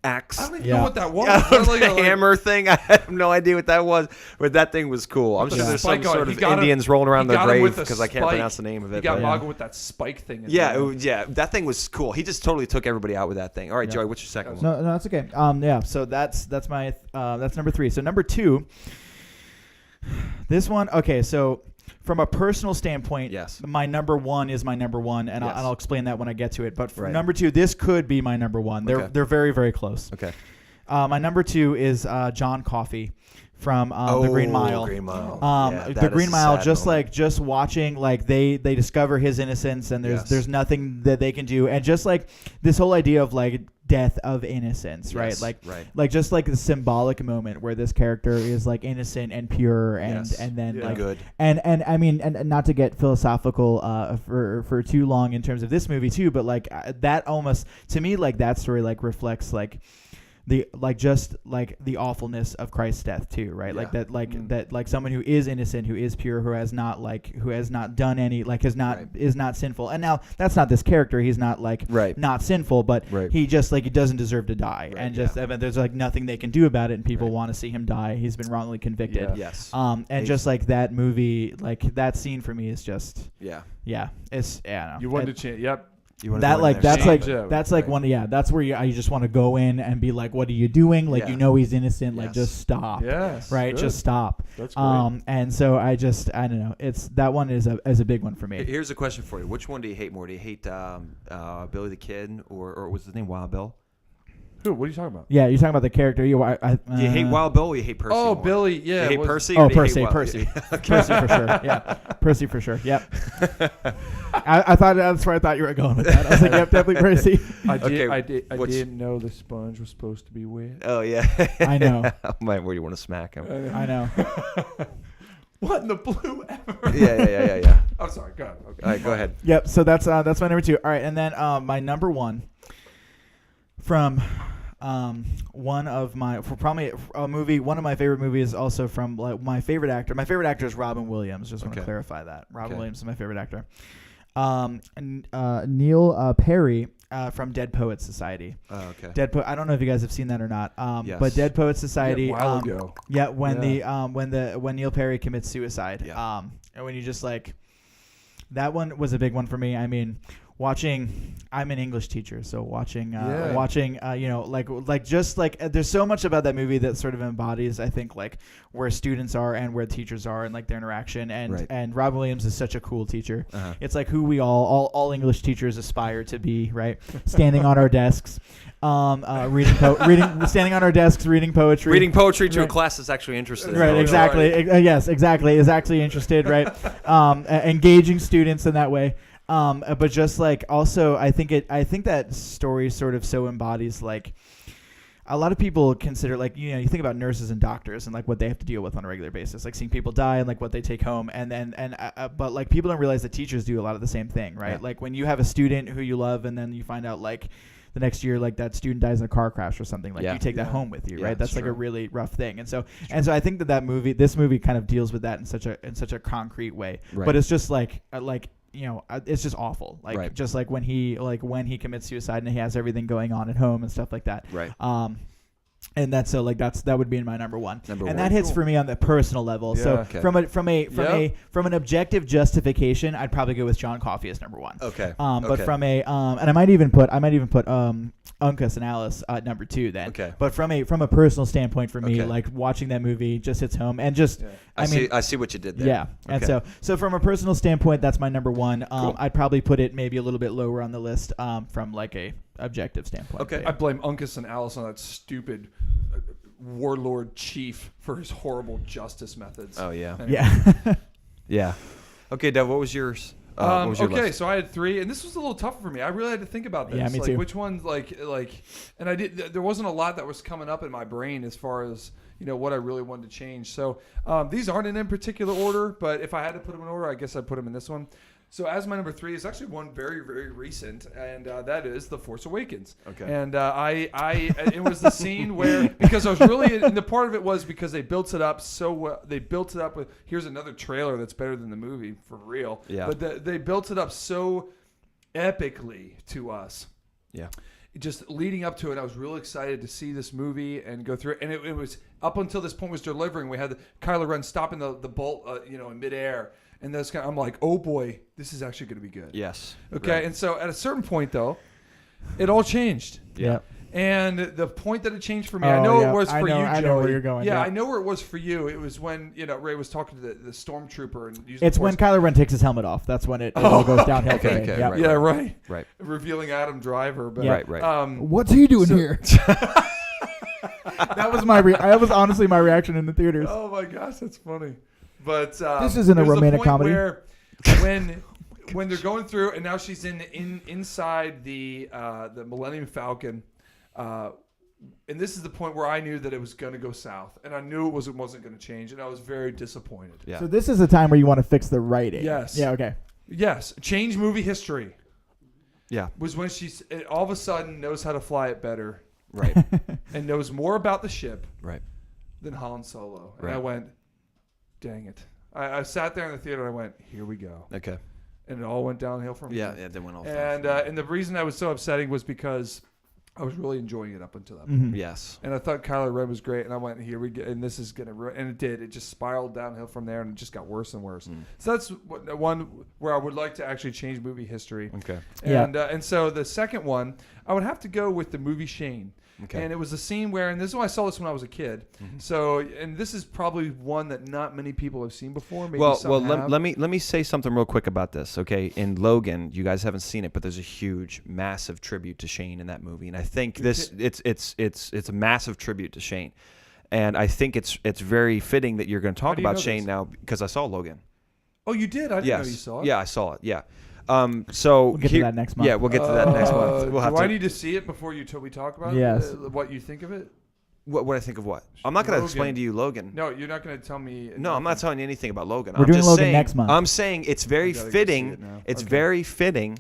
axe? I don't even Yeah. know what that was. Yeah, Like, the hammer thing. I have no idea what that was, but that thing was cool. I'm With sure the there's some spike on it. sort He of got him- Indians rolling around he their got him grave with a because I can't spike. pronounce the name of it. He got but- Mago with that spike thing. yeah, that thing was cool. He just totally took everybody out with that thing. All right, Yeah. Joey, what's your second one? No, that's okay. So that's my that's number 3. So number 2, this one. Okay, so from a personal standpoint, Yes. my number 1 is my number 1, and Yes. I'll explain that when I get to it. But for Right. number 2, this could be my number 1. Okay. They're very, very close. Okay. My number 2 is John Coffey from The Green Mile. Green Mile. Yeah, The that Green is a Mile, sad just moment. like just watching, like they discover his innocence, and Yes. there's nothing that they can do, and just like this whole idea of like death of innocence, right? Yes, Like, right. like just like the symbolic moment where this character is like innocent and pure, and Yes. and then Yeah. like Good. and I mean, and not to get philosophical for too long in terms of this movie too, but like that almost to me like that story like reflects like the like just like the awfulness of Christ's death too, right? Like Yeah. that that like someone who is innocent, who is pure, who has not done any is not sinful. And now that's not this character. He's not like Right. not sinful, but Right. he just like he doesn't deserve to die. Right, And just yeah. I mean, there's like nothing they can do about it, and people Right. want to see him die. He's been wrongly convicted. Yeah. Yes. And He's- just like that movie, like that scene for me is just Yeah. it's no. You wanted to change. Yep. You wanna That go in like there. that's like Change it. that's like Right. one that's where you just want to go in and be like, what are you doing? Like Yeah. you know he's innocent. Like Yes. just stop. Yes. Right, good. just stop. That's great. And so I don't know. It's that one is a big one for me. Here's a question for you. Which one do you hate more? Do you hate Billy the Kid or was his name Wild Bill? Who? What are you talking about? Yeah, you're talking about the character. Do you hate Wild Bill or you hate Percy? Oh, more? Billy. Do Yeah. you hate was- Percy? Oh, or do you hate Percy, Wild- Percy. Okay. Percy for sure. Yeah, Percy for sure. Yep. I thought that's where I thought you were going with that. I was like, yep, definitely Percy. I did. Okay, I what's- didn't know the sponge was supposed to be wet. Oh yeah. I know. Man, where you want to smack him? I know. What in the blue ever? Yeah. I'm sorry. Go ahead. Okay. All right, go ahead. Yep. So that's my number 2. All right, and then my number 1 from one of my probably a movie. One of my favorite movies, also from like my favorite actor. My favorite actor is Robin Williams. Just want to Okay. clarify that. Robin Okay. Williams is my favorite actor. Neil Perry from Dead Poets Society. Oh, okay. I don't know if you guys have seen that or not. Yes. But Dead Poets Society. Yeah, a while ago. Yeah, when Yeah. when Neil Perry commits suicide. Yeah. And when you just like, that one was a big one for me. I mean, watching. I'm an English teacher, so watching, you know, like just like there's so much about that movie that sort of embodies, I think, like where students are and where teachers are and like their interaction. And Right. and Robin Williams is such a cool teacher. Uh-huh. It's like who we all English teachers aspire to be, right? Standing on our desks, standing on our desks, reading poetry. Reading poetry to a Right. class that's actually interested in Right, poetry. exactly. Yes, exactly. Is actually interested, right? Engaging students in that way. But just like also, I think that story sort of so embodies like a lot of people consider, like, you know, you think about nurses and doctors and like what they have to deal with on a regular basis, like seeing people die and like what they take home, and then but like people don't realize that teachers do a lot of the same thing, right? Yeah. Like when you have a student who you love and then you find out like the next year like that student dies in a car crash or something, like Yeah. you take that Yeah. home with you, Yeah, right? That's it's like a true. really rough thing. And so I think this movie kind of deals with that in such a concrete way. Right. But it's just like you know, it's just awful. Like Right. just like when he commits suicide and he has everything going on at home and stuff like that. Right. And that would be in my number 1. Number and one. that hits Cool. for me on the personal level. Yeah. So Okay. from an objective justification, I'd probably go with John Coffey as number 1. Okay. But Okay. from a and I might even put Uncas and Alice at number 2 then. Okay. But from a personal standpoint for me, Okay. like watching that movie just hits home, and just Yeah. I mean, see what you did there. yeah. And Okay. so from a personal standpoint, that's my number 1. Cool. I'd probably put it maybe a little bit lower on the list from like a objective standpoint. Okay. I blame Uncas and Alice on that stupid warlord chief for his horrible justice methods. Oh yeah. Anyway. Yeah. Yeah. Okay, Dev, what was yours? What was your okay, list? so I had 3, and this was a little tougher for me. I really had to think about this. Yeah, me like, too. Which ones, and I did. There wasn't a lot that was coming up in my brain as far as what I really wanted to change. So these aren't in any particular order, but if I had to put them in order, I guess I'd put them in this one. So as my number 3 is actually one very, very recent, and that is The Force Awakens. Okay. And it was the scene where, because I was really, and the part of it was because they built it up so well. They built it up with, here's another trailer that's better than the movie, for real. Yeah. But they built it up so epically to us. Yeah. Just leading up to it, I was really excited to see this movie and go through it. And it was up until this point was delivering. We had Kylo Ren stopping the bolt, in midair. And I'm like, oh boy, this is actually going to be good. Yes. Okay. Right. And so at a certain point, though, it all changed. Yeah. And the point that it changed for me, Oh, I know yeah. it was for you, Joey. I know where you're going. Yeah, Yeah. I know where it was for you. It was when Ray was talking to the stormtrooper and using It's the when Force. Kylo Ren takes his helmet off. That's when it all goes downhill for me. okay, Yeah. right. Yeah, right. Right. Revealing Adam Driver. But, Yeah. Right. What's he doing So- here? That was that was honestly my reaction in the theaters. Oh my gosh, that's funny. But This isn't a there's romantic point comedy. Where when they're going through, and now she's inside the Millennium Falcon, and this is the point where I knew that it was going to go south, and I knew it wasn't going to change, and I was very disappointed. Yeah. So this is a time where you want to fix the writing. Yes. Yeah. Okay. Yes, change movie history Yeah. was when she all of a sudden knows how to fly it better Right. and knows more about the ship Right. than Han Solo. And Right. I went, dang it. I sat there in the theater and I went, here we go. Okay. And it all went downhill from Yeah. there. Yeah. They went off. And the reason that was so upsetting was because I was really enjoying it up until that point. Mhm. Yes. And I thought Kylo Ren was great, and I went, here we go, and this is going to ruin, and it did. It just spiraled downhill from there, and it just got worse and worse. So that's one where I would like to actually change movie history. Okay. Yeah. And so the second one, I would have to go with the movie Shane. Okay. And it was a scene where, and this is why I saw this when I was a kid. So, and this is probably one that not many people have seen before. Maybe some have. let me say something real quick about this. Okay, in Logan, you guys haven't seen it, but there's a huge, massive tribute to Shane in that movie, and I think it's a massive tribute to Shane, and I think it's very fitting that you're going to talk do you about know Shane this? now because I saw Logan. Oh, you did? I didn't Yes. know you saw it. Yeah, I saw it. Yeah. So We'll get to that next month. Yeah, we'll get to that next month. We'll have do to. I need to see it before we talk about Yes. what you think of it? What I think of what? I'm not going to Logan. explain to you Logan. No, you're not going to tell me. No, I'm not telling you anything about Logan. We're I'm doing just Logan saying, next month. I'm saying it's very I gotta go see fitting. it now. It's Okay. very fitting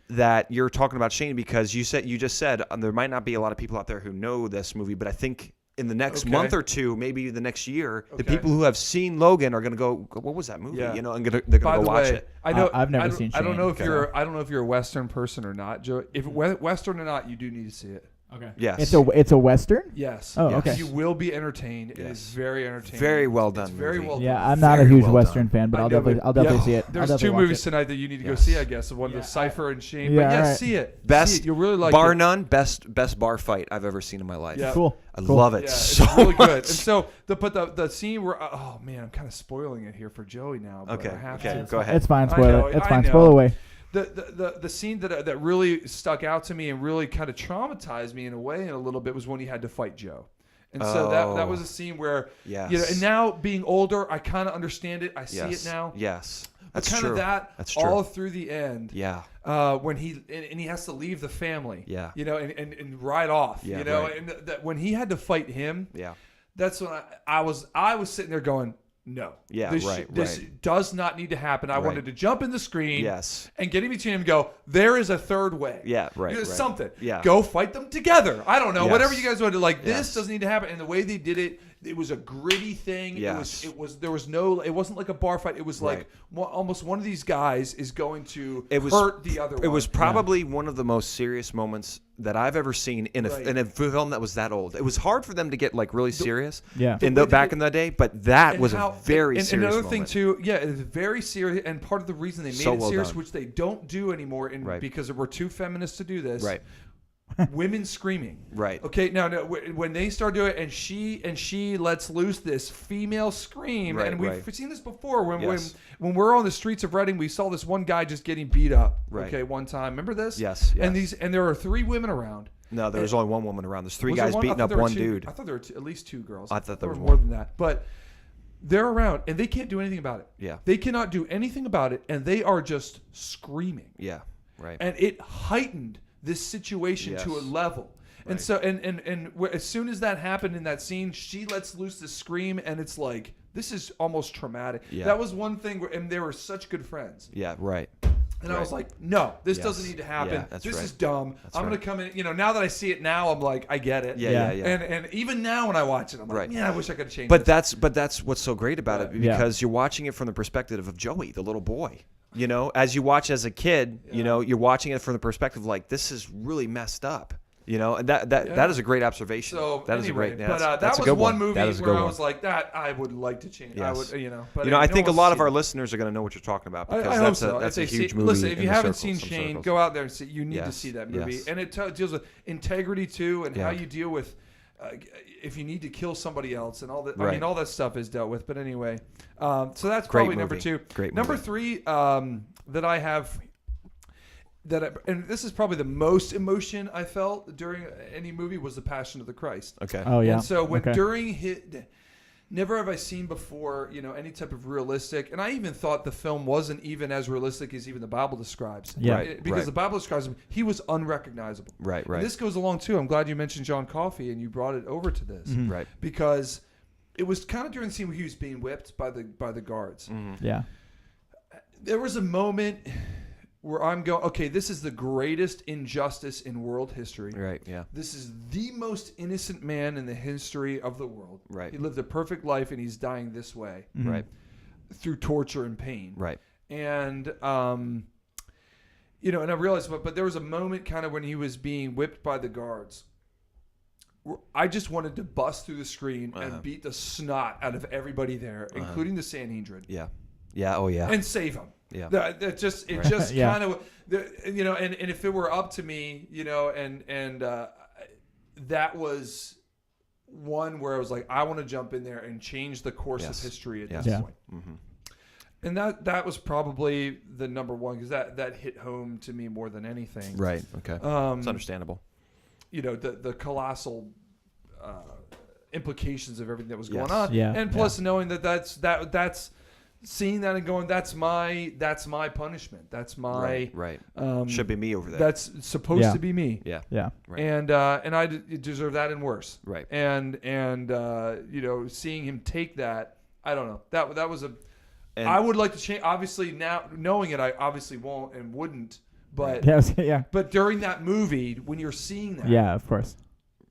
that you're talking about Shane because you just said there might not be a lot of people out there who know this movie, but I think in the next Okay. month or two, maybe the next year, the Okay. people who have seen Logan are going to go, "What was that movie?" Yeah. And they're going to By go the watch way, it. I know I've never I don't- seen I don't Shane, know if so- I don't know if you're a Western person or not, Joe. If Western or not, you do need to see it. Okay. Yes. It's a western. Yes. Oh, Yes. okay. You will be entertained. It is Yes. very entertaining. Very well done It's very movie. well Yeah, done. I'm not a Very huge well western done. fan, but I I'll know, definitely but- I'll definitely yeah. see it. I'll There's definitely two watch movies it. tonight that you need to go Yes. see, I guess. One Yeah, the Cypher and Shane. Yeah, but yes, alright. see it. Best, See it. You'll really like bar it. none, best bar fight I've ever seen in my life. Yeah. Cool. I Cool. love it Yeah, so it's really much. good. And so the scene where oh man, I'm kind of spoiling it here for Joey now. But Okay, I have okay, to. go ahead. It's fine. I Spoil know, it. It's I fine. know. Spoil away. The scene that really stuck out to me and really kind of traumatized me in a way, in a little bit, was when he had to fight Joe. And so that was a scene where, Yes. and now being older, I kind of understand it. I see it now. Yes. But That's kind true. of that That's true. all through the end. Yeah. When he has to leave the family. Yeah. And ride off. Yeah, right. and that when he had to fight him, Yeah. that's when I was sitting there going, no. Yeah, This right, This right. does not need to happen. I Right. wanted to jump in the screen. Yes. And get in between him and go, there is a third way. Yeah, right, There's right. something. Yeah. Go fight them together. I don't know. Yes. Whatever you guys want to do. Like, Yes. this doesn't need to happen. And the way they did it, it was a gritty thing. Yes. It wasn't like a bar fight. It was like almost one of these guys is going to hurt the other one. It was probably one of the most serious moments that I've ever seen in a Right. in a film that was that old. It was hard for them to get like really serious. Yeah. Back in the day, but that And was how- a very and serious another moment. thing too, yeah, it's very serious. And part of the reason they made So it well serious, done. which they don't do anymore, Right. because we're too feminists to do this. Right. Women screaming. Right. Okay. Now, when they start doing it, and she lets loose this female scream, Right, and we've right. seen this before. Yes. When we're on the streets of Reading, we saw this one guy just getting beat up. Right. Okay, one time. Remember this? Yes, And yes. there are 3 women around. No, there was only one woman around. There's three Was there guys one? I beating thought up there were one two- dude. I thought there were at least 2 girls. I thought there was more one. than that. But they're around, and they can't do anything about it. Yeah. They cannot do anything about it, and they are just screaming. Yeah. Right. And it heightened this situation to a Yes. level. And Right. so, as soon as that happened in that scene, she lets loose this scream, and it's like, this is almost traumatic. Yeah. That was one thing, and they were such good friends. Yeah. Right. And I Right. was like, no, this Yes. doesn't need to happen. Yeah, that's this right. is dumb. I'm right. going to come in. Now that I see it now, I'm like, I get it. Yeah. Yeah. And even now when I watch it, I'm like, Right. yeah, I wish I could have changed But this. that's what's so great about it, Yeah. because you're watching it from the perspective of Joey, the little boy. As you watch as a kid, you're watching it from the perspective like, this is really messed up. And that is a great observation. So that is anyway, a great. but That's that a was good one movie That is a where good I one. was like, that I would like to change. I Yes. would, but I think a lot of our listeners. listeners are going to know what you're talking about, because I hope that's so. that's a If they huge see, movie. Listen, if in you the haven't circles, seen some Shane, circles. go out there and see. You need to Yes, see that movie, yes. and it deals with integrity too, and how Yeah. you deal with if you need to kill somebody else, and all that. I Right. mean, all that stuff is dealt with. But anyway, so that's Great probably number movie. 2. Great Number movie. 3 that I have. And this is probably the most emotion I felt during any movie was The Passion of the Christ. Okay. Oh yeah. And so when Okay. during never have I seen before, any type of realistic, and I even thought the film wasn't even as realistic as even the Bible describes. Yeah. Right, Because right. the Bible describes him, he was unrecognizable. Right. And Right. this goes along too. I'm glad you mentioned John Coffey and you brought it over to this. Mhm. Right. Because it was kind of during the scene where he was being whipped by the guards. Yeah. There was a moment where I'm going, okay, this is the greatest injustice in world history. Right. Yeah. This is the most innocent man in the history of the world. Right. He lived a perfect life, and he's dying this way Mhm. Right. through torture and pain. Right. And and I realized, but there was a moment kind of when he was being whipped by the guards, where I just wanted to bust through the screen and beat the snot out of everybody there, including the Sanhedrin, Yeah. Yeah. Oh yeah. and save him. Yeah. That just Yeah. kind of and if it were up to me, that was one where I was like, I want to jump in there and change the course Yes. of history at Yes. this Yeah. point. Mm-hmm. And that was probably the number one, because that hit home to me more than anything. Right. Okay. It's understandable. The colossal implications of everything that was going Yes. on, Yeah. and plus knowing that's seeing that and going, that's my punishment, that's my Right. um, Should be me over there. that's supposed Yeah. to be me, Yeah. Yeah. Right. and I deserve that and worse, Right. and seeing him take that, I don't know, that was And I would like to change. Obviously, now knowing it, I obviously won't and wouldn't. But Yeah. but during that movie, when you're seeing that, Yeah. Of course.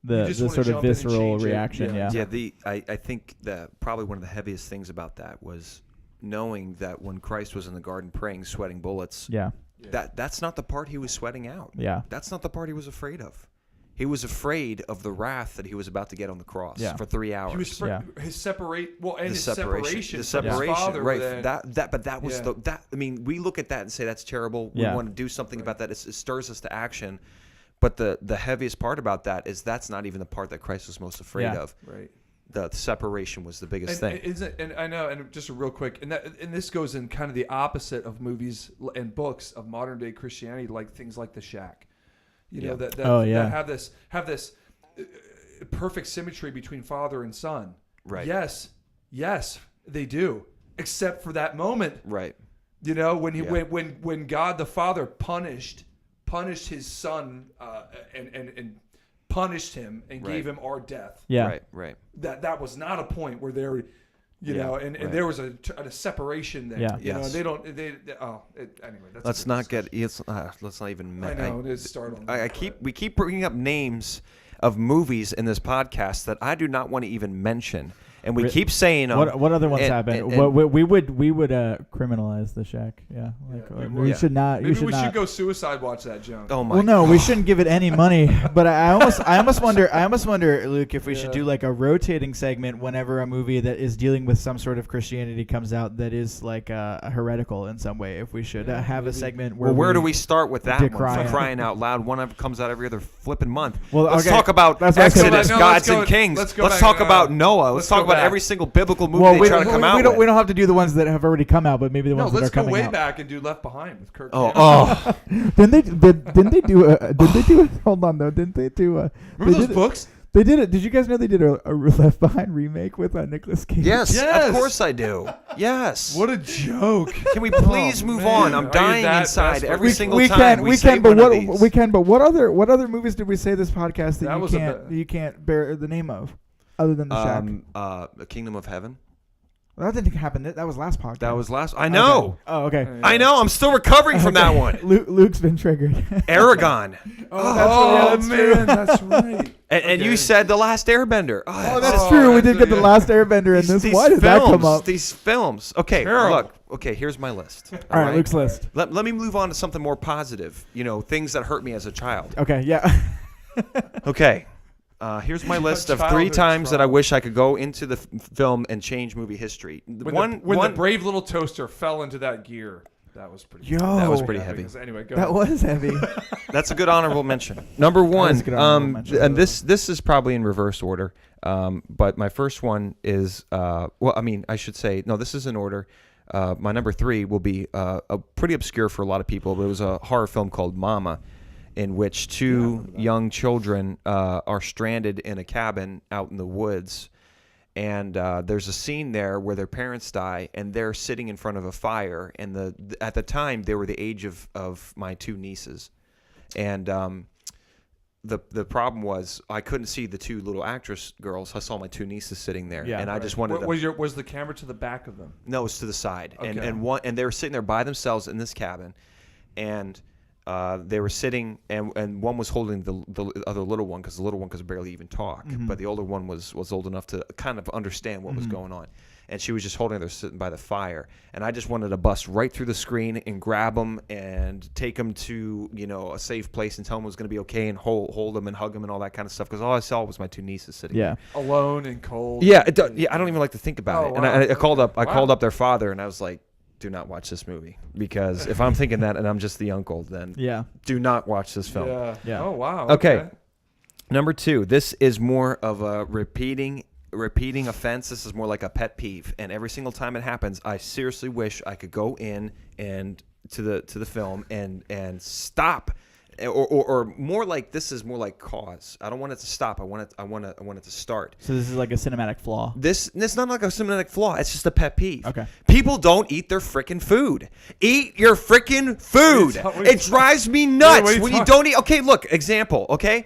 The just the wanna sort of jump in and visceral change it. reaction. Yeah. Yeah. I think that probably one of the heaviest things about that was knowing that when Christ was in the garden praying, sweating bullets, Yeah. that's not the part he was sweating out. Yeah. That's not the part he was afraid of. He was afraid of the wrath that he was about to get on the cross Yeah. for 3 hours. he was Yeah. his separate. Well, and the his separation, from his father, right? then- But that was Yeah. that. I mean, we look at that and say that's terrible. We Yeah. want to do something about that. It stirs us to action. But the heaviest part about that is that's not even the part that Christ was most afraid Yeah. of. right. The separation was the biggest thing. And I know, and just real quick, and this goes in kind of the opposite of movies and books of modern day Christianity, like things like The Shack. Yeah. That have this perfect symmetry between father and son. Right. Yes, they do, except for that moment. Right. When God the Father punished his son and punished him and Right. gave him our death. Yeah. Right. That was not a point where there, and right. there was a separation there. Yeah. You know, Yes. they don't. Anyway. That's Let's a not different get. Let's not even. discussion. I know it is start on. We keep bringing up names of movies in this podcast that I do not want to even mention, and we keep saying What other ones and- happen? and- We would criminalize the Shack. Yeah. We Yeah. should not. Maybe You should we not. should go suicide watch that junk. Oh my! Well, no, we shouldn't give it any money. But I almost wonder, Luke, if we should Yeah. do like a rotating segment whenever a movie that is dealing with some sort of Christianity comes out that is like heretical in some way. If we should have a segment where Where do we start with that one? decry For it. crying out loud, one comes out every other flipping month. Well, let's okay. talk about That's what I was gonna- Exodus, No, Gods let's go- and Kings. let's go Let's back, talk about Noah. Let's talk about back. every single biblical movie Well, they try to come out with. we don't have to do the ones that have already come out, but maybe the No, ones that are let's go coming way out. back and do Left Behind with Kirk. Oh, Didn't they do a hold on though? Didn't they do a Remember those books? They did it. Did you guys know they did a Left Behind remake with Nicolas Cage? yes, Yes. of course I do. Yes. What a joke! Can we please move on? I'm Are you dying that inside desperate? every single we time can, we say but one of what these. we can, but what other movies did we say this podcast that, That you was a can't bit- you can't bear the name of, other than the Shack? The Kingdom of Heaven. Well, that didn't happen. That was last podcast. That was last. I know. Oh, okay. Yeah. I know. I'm still recovering from that one. Luke's been triggered. Aragon. Oh, that's man, that's right. And you Okay. said The Last Airbender. Oh, that's Oh, true. We that's did get the yeah. last Airbender in this. Why did that come up? These films. Okay, Terrible. look. Okay, here's my list. All right, Luke's list. Let me move on to something more positive. Things that hurt me as a child. Okay, yeah. Okay. Here's my list of 3 Childhood times that I trauma. wish I could go into the film and change movie history. When the brave little toaster fell into that gear, that was pretty. Yo. That was Oh. pretty heavy. Anyway, go That ahead. was heavy. That's a good honorable mention. Number one, a good honorable mention. and this is probably in reverse order. But my first one is I should say no. This is in order. My number 3 will be a pretty obscure for a lot of people, but it was a horror film called Mama, in which 2 young children are stranded in a cabin out in the woods. And there's a scene there where their parents die, and they're sitting in front of a fire. And at the time, they were the age of my 2 nieces. And the problem was I couldn't see the 2 little actress girls. I saw my 2 nieces sitting there, Yeah, and I right. just wanted to. Was the camera to the back of them? No, it's to the side, Okay. and they were sitting there by themselves in this cabin, and they were sitting, and one was holding the other little one because the little one could barely even talk, but the older one was old enough to kind of understand what was going on, and she was just holding her sitting by the fire, and I just wanted to bust right through the screen and grab them and take them to a safe place and tell them it was going to be okay and hold them and hug them and all that kind of stuff because all I saw was my 2 nieces sitting there. Yeah. Alone and cold. Yeah, I don't even like to think about Oh, it. And wow. I called up. I Wow. called up their father, and I was like, "Do not watch this movie because if I'm thinking that and I'm just the uncle, then Yeah. do not watch this film." Yeah. Oh wow. Okay. Number 2. This is more of a repeating offense. This is more like a pet peeve, and every single time it happens, I seriously wish I could go in and to the film and stop. Or more like this is more like cause. I don't want it to stop. I want it to start. So this is like a cinematic flaw. It's not like a cinematic flaw. It's just a pet peeve. Okay. People don't eat their freaking food. Eat your freaking food. What are you It drives me nuts what are you when you talking- don't eat. Okay, look, example. Okay,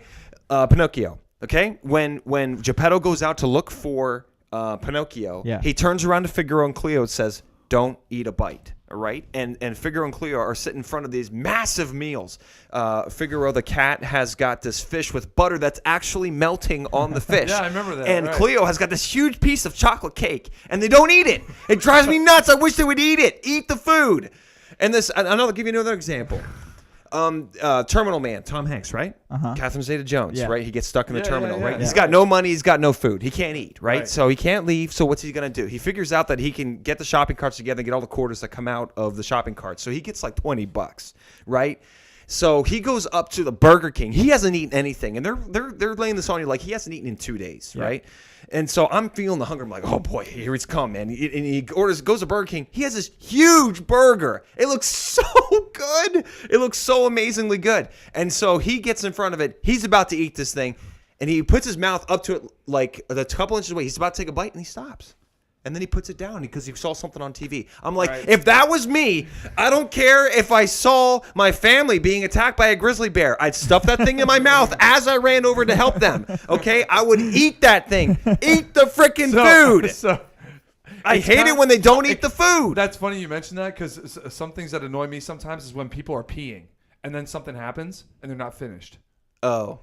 Pinocchio. Okay, when Geppetto goes out to look for Pinocchio, Yeah. he turns around to Figaro and Cleo and says, "Don't eat a bite." All right, and Figaro and Cleo are sitting in front of these massive meals. Figaro the cat has got this fish with butter that's actually melting on the fish. Yeah, I remember that, And right. Cleo has got this huge piece of chocolate cake, and they don't eat it. It drives me nuts. I wish they would eat it. Eat the food. And I'll give you another example. Terminal Man, Tom Hanks, right? Uh-huh. Catherine Zeta-Jones, Yeah. right? He gets stuck in the Yeah, terminal, yeah, right? yeah. He's got no money. He's got no food. He can't eat, right? Right. So he can't leave. So what's he going to do? He figures out that he can get the shopping carts together and get all the quarters that come out of the shopping carts. So he gets like $20, right? So he goes up to the Burger King. He hasn't eaten anything, and they're laying this on you like he hasn't eaten in 2 days, right? And so I'm feeling the hunger. I'm like, oh boy, here it's come, man. And he goes to Burger King. He has this huge burger. It looks so good. It looks so amazingly good. And so he gets in front of it. He's about to eat this thing, and he puts his mouth up to it like a couple inches away. He's about to take a bite, and he stops. And then he puts it down because he saw something on TV. I'm like, Right. if that was me, I don't care if I saw my family being attacked by a grizzly bear. I'd stuff that thing in my mouth as I ran over to help them. Okay? I would eat that thing. Eat the freaking food. So I it's hate not- it when they don't eat the food. That's funny you mentioned that because some things that annoy me sometimes is when people are peeing and then something happens and they're not finished Oh.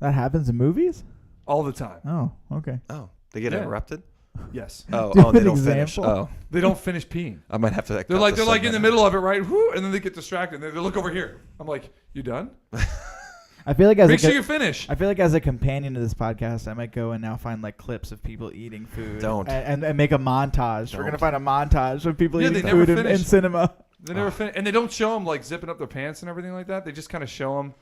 That happens in movies? all the time. Oh, okay. Oh. They get Yeah. interrupted? Yes. Oh, Do they an don't finish. example. Oh. They don't finish peeing. I might have to. They're like in the middle of it, right? Whoo, and then they get distracted. They look over here. I'm like, you done? I feel like as Make a sure you finish. I feel like as a companion to this podcast, I might go and now find like clips of people eating food. Don't. And make a montage. We're Don't. gonna find a montage of people Yeah, eating they never food in finish. cinema. They never finish, and they don't show them like zipping up their pants and everything like that. They just kind of show them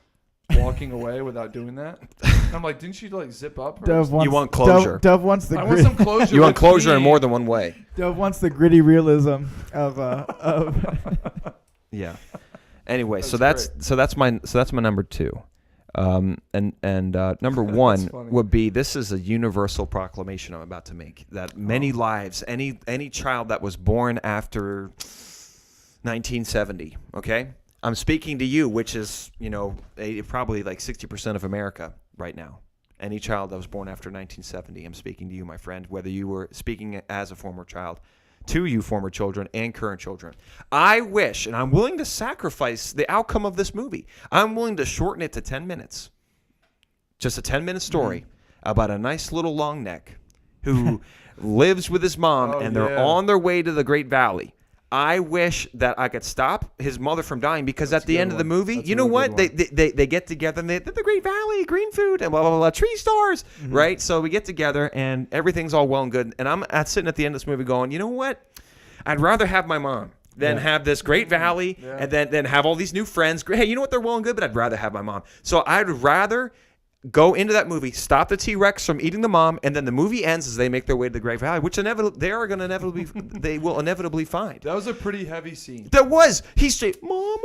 walking away without doing that. And I'm like, didn't you like zip up? Or Dove wants, You want closure. Dove wants the I want some closure. You want with closure in me. more than one way. Dove wants the gritty realism of Yeah. Anyway, That's that's my number 2. And number 1 funny. would be, this is a universal proclamation I'm about to make, that many lives, any child that was born after 1970, okay? I'm speaking to you, which is, probably like 60% of America right now. Any child that was born after 1970, I'm speaking to you, my friend, whether you were speaking as a former child, to you former children and current children. I wish, and I'm willing to sacrifice the outcome of this movie. I'm willing to shorten it to 10 minutes. Just a 10-minute story about a nice little long neck who lives with his mom, and they're on their way to the Great Valley. I wish that I could stop his mother from dying, because at the end of the movie, you know what? They get together and they're the Great Valley, green food, and blah, blah, blah, tree stars, right? So we get together and everything's all well and good. And I'm sitting at the end of this movie going, you know what? I'd rather have my mom than have this Great Valley and then have all these new friends. Hey, you know what? They're well and good, but I'd rather have my mom. So I'd rather go into that movie, stop the T-Rex from eating the mom, and then the movie ends as they make their way to the Great Valley, which they will inevitably find. That was a pretty heavy scene. That was. He's saying, Mama.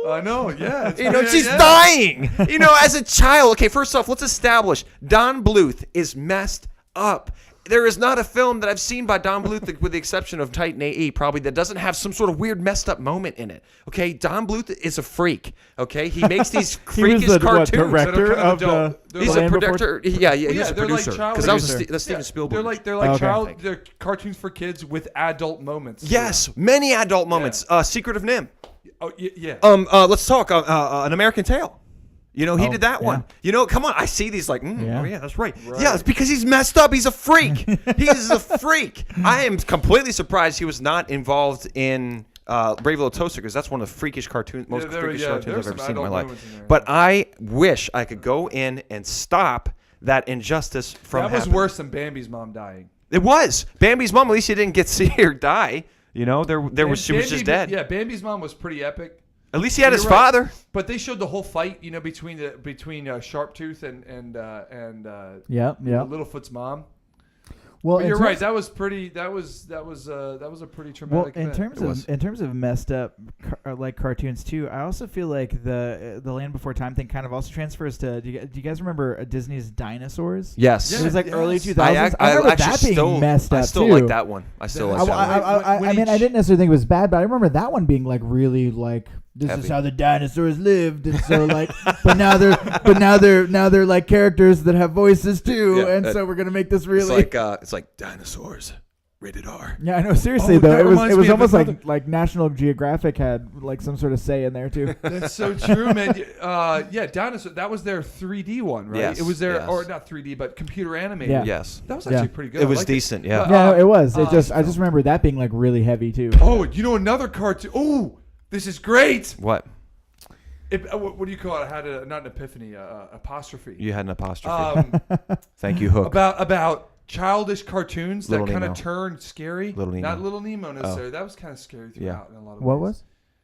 I know, yeah. She's dying. As a child. Okay, first off, let's establish Don Bluth is messed up. There is not a film that I've seen by Don Bluth, with the exception of Titan AE, probably, that doesn't have some sort of weird messed up moment in it. Okay, Don Bluth is a freak. Okay, he makes these freakish cartoons. director of the He's a producer. Yeah, he's a they're like producer. child Because that was producer. that's Steven Spielberg. They're like Okay. they're cartoons for kids with adult moments. Yes, many adult moments. Secret of Nim. Oh yeah. Let's talk. An American Tale. He did that one. Come on. I see these like, oh yeah, that's right. Yeah, it's because he's messed up. He's a freak. He's a freak. I am completely surprised he was not involved in Brave Little Toaster, because that's one of the freakish cartoons, most freakish cartoons I've ever seen in my life. But I wish I could go in and stop that injustice from That was happening. worse than Bambi's mom dying. It was. Bambi's mom, at least you didn't get to see her die. She was just dead. Yeah, Bambi's mom was pretty epic. At least he had his You're right. father. But they showed the whole fight, between Sharptooth and Littlefoot's mom. Well, But you're right. That was a pretty traumatic in event. terms of messed up like cartoons too, I also feel like the Land Before Time thing kind of also transfers to. Do you guys remember Disney's Dinosaurs? Yes. It was like Yes. early 2000s. I remember that being messed up I still too. like that one. I still like that one. I mean, I didn't necessarily think it was bad, but I remember that one being like really like, this Heavy. is how the dinosaurs lived, and so like, but now they're like characters that have voices too, Yeah, and so we're gonna make this really. It's like Dinosaurs, rated R. Yeah, I know. Seriously Oh, though, that it reminds was me of almost another- like National Geographic had like some sort of say in there too. That's so true, man. Dinosaur. That was their 3D one, right? Yes, It was their, yes. or not 3D, but computer animated. Yeah. Yes. That was Yeah. actually pretty good. It I was liked decent, yeah. But, Yeah, no, it was. It uh, I just remember that being like really heavy too. Oh, another cartoon. Oh, this is great. What? What do you call it? I had not an epiphany, apostrophe. You had an apostrophe. Thank you, Hook. About childish cartoons Little that kind Nemo. of turn scary. Little Nemo. Not Little Nemo necessarily. That was kind of scary throughout in a lot of ways. What was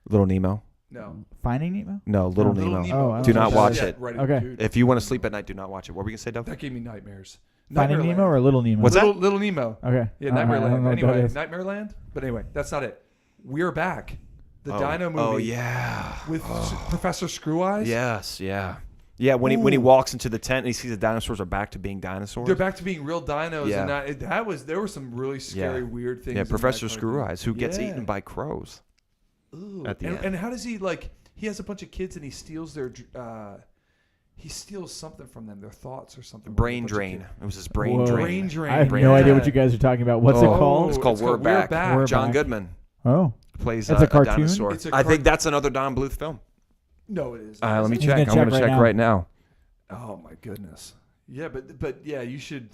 Little Nemo. No. Finding Nemo? No, Little No. Nemo. Oh, I don't Do know not what watch that it. Right, Okay. dude. If you want to sleep at night, do not watch it. What were we going to say, Dove? That gave me nightmares. Finding Nightmare Nemo Land. or Little Nemo? What's that? Little Nemo. Okay. Yeah, I don't Nightmare know Land. what that Anyway, is. Nightmare Land. But anyway, that's not it. We're back. The Dino movie. Oh, yeah. With Professor Screw Eyes. Yes, yeah. Yeah, when he walks into the tent and he sees the dinosaurs are back to being dinosaurs. They're back to being real dinos, Yeah. and there were some really scary, weird things. Yeah, in Professor that Screw cartoon. Eyes, who gets Yeah. eaten by crows. Ooh. at the end. And how does he he has a bunch of kids and he steals their he steals something from them, their thoughts or something. Brain A bunch of drain. kids. It was his brain Whoa. drain. Brain drain. I have Brain no idea Yeah. what you guys are talking about. What's it Oh, called? It's called We're Back. We're John Back. Goodman Oh. plays It's a a cartoon? dinosaur. It's a I think cart- that's another Don Bluth film. No, it is. Let me He's check. gonna I'm going to check right check now. right now. Oh my goodness. Yeah, but yeah, you should.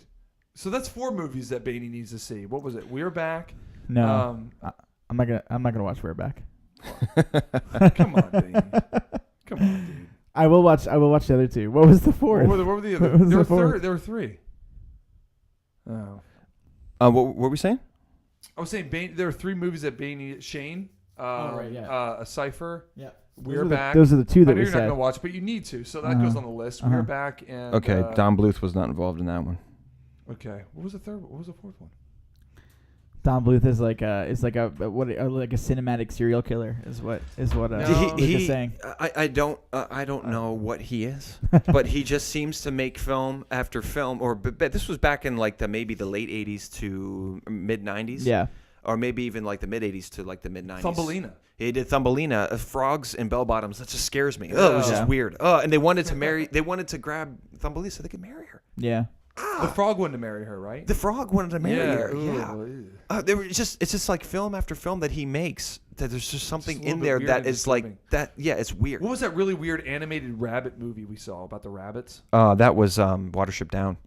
So that's 4 movies that Beanie needs to see. What was it? We're Back. No. I'm not gonna watch We're Back. Come on, Beanie. Come on, dude. I will watch the other two. What was the fourth? What were the other? What was There the were fourth? there were 3. Oh. What were we saying? I was saying there were 3 movies that Shane. Oh, right, yeah. A Cipher. Yeah. We're back. Those are the two I that know we you're not said. gonna watch, but you need to, so that goes on the list. We're back, and Okay, Don Bluth was not involved in that one. Okay, what was the third? What was the fourth one? Don Bluth is like a cinematic serial killer is what Luke is saying. I don't know what he is, but he just seems to make film after film. But this was back in like maybe the late '80s to mid '90s. Yeah. Or maybe even like the mid '80s to like the mid '90s. Thumbelina. He did Thumbelina, frogs and bell bottoms. That just scares me. Oh, it was just weird. And they wanted to marry. They wanted to grab Thumbelina so they could marry her. Yeah. The frog wanted to marry her, right? The frog wanted to marry her. Ooh. Yeah. It's just like film after film that he makes. That there's just something Just a little in bit there weird that and is like disturbing. that. Yeah, it's weird. What was that really weird animated rabbit movie we saw about the rabbits? That was Watership Down.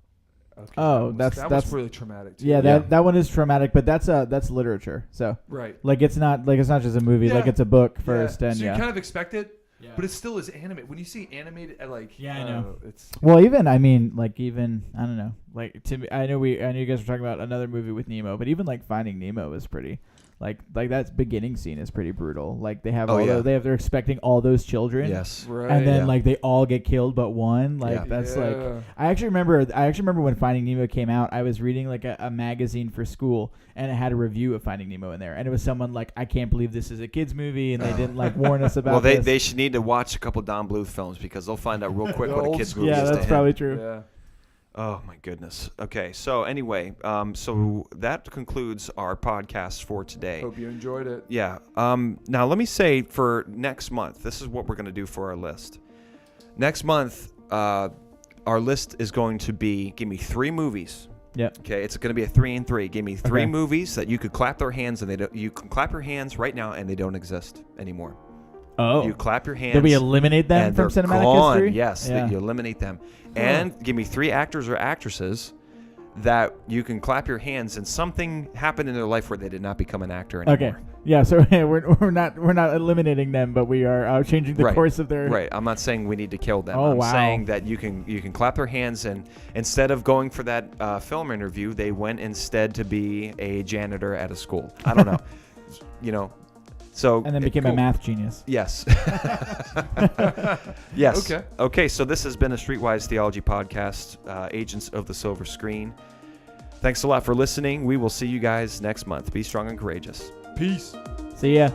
Okay, Oh, that that's was really traumatic. Too. Yeah, that one is traumatic, but that's literature. So Right. like it's not just a movie, like Yeah. it's a book first, So and you kind of expect it, but it still is animated. When you see animated, like Yeah, I know. It's Well, I don't know. Like to me, I know you guys were talking about another movie with Nemo, but even like Finding Nemo is pretty, like that beginning scene is pretty brutal. Like they have they're expecting all those children. Yes. right. And then like they all get killed but one. Like Yeah. that's like I actually remember when Finding Nemo came out, I was reading like a magazine for school and it had a review of Finding Nemo in there, and it was someone like, I can't believe this is a kids movie, and they didn't like warn us about Well, this. they should need to watch a couple Don Bluth films because they'll find out real quick The what a old kids school movie Yeah, is to that's him. probably true. Yeah. Oh my goodness. Okay, so anyway, so that concludes our podcast for today. Hope you enjoyed it. Yeah. Now let me say for next month, this is what we're going to do for our list. Next month, our list is going to be give me 3 movies. Yep. Okay, it's going to be a 3 and 3. Give me 3 Okay. movies that you could clap their hands and you can clap your hands right now and they don't exist anymore. Oh. You clap your hands. Did we eliminate them and from they're cinematic gone. history? Yes, Yeah. that you eliminate them. And give me 3 actors or actresses that you can clap your hands and something happened in their life where they did not become an actor anymore. Okay. Yeah. So we're not eliminating them, but we are changing the Right. course of their. Right. I'm not saying we need to kill them. Oh, I'm wow. saying that you can clap their hands, and instead of going for that film interview, they went instead to be a janitor at a school. I don't know. So And then became a math genius. Yes. Yes. Okay. Okay. So this has been a Streetwise Theology podcast, Agents of the Silver Screen. Thanks a lot for listening. We will see you guys next month. Be strong and courageous. Peace. See ya.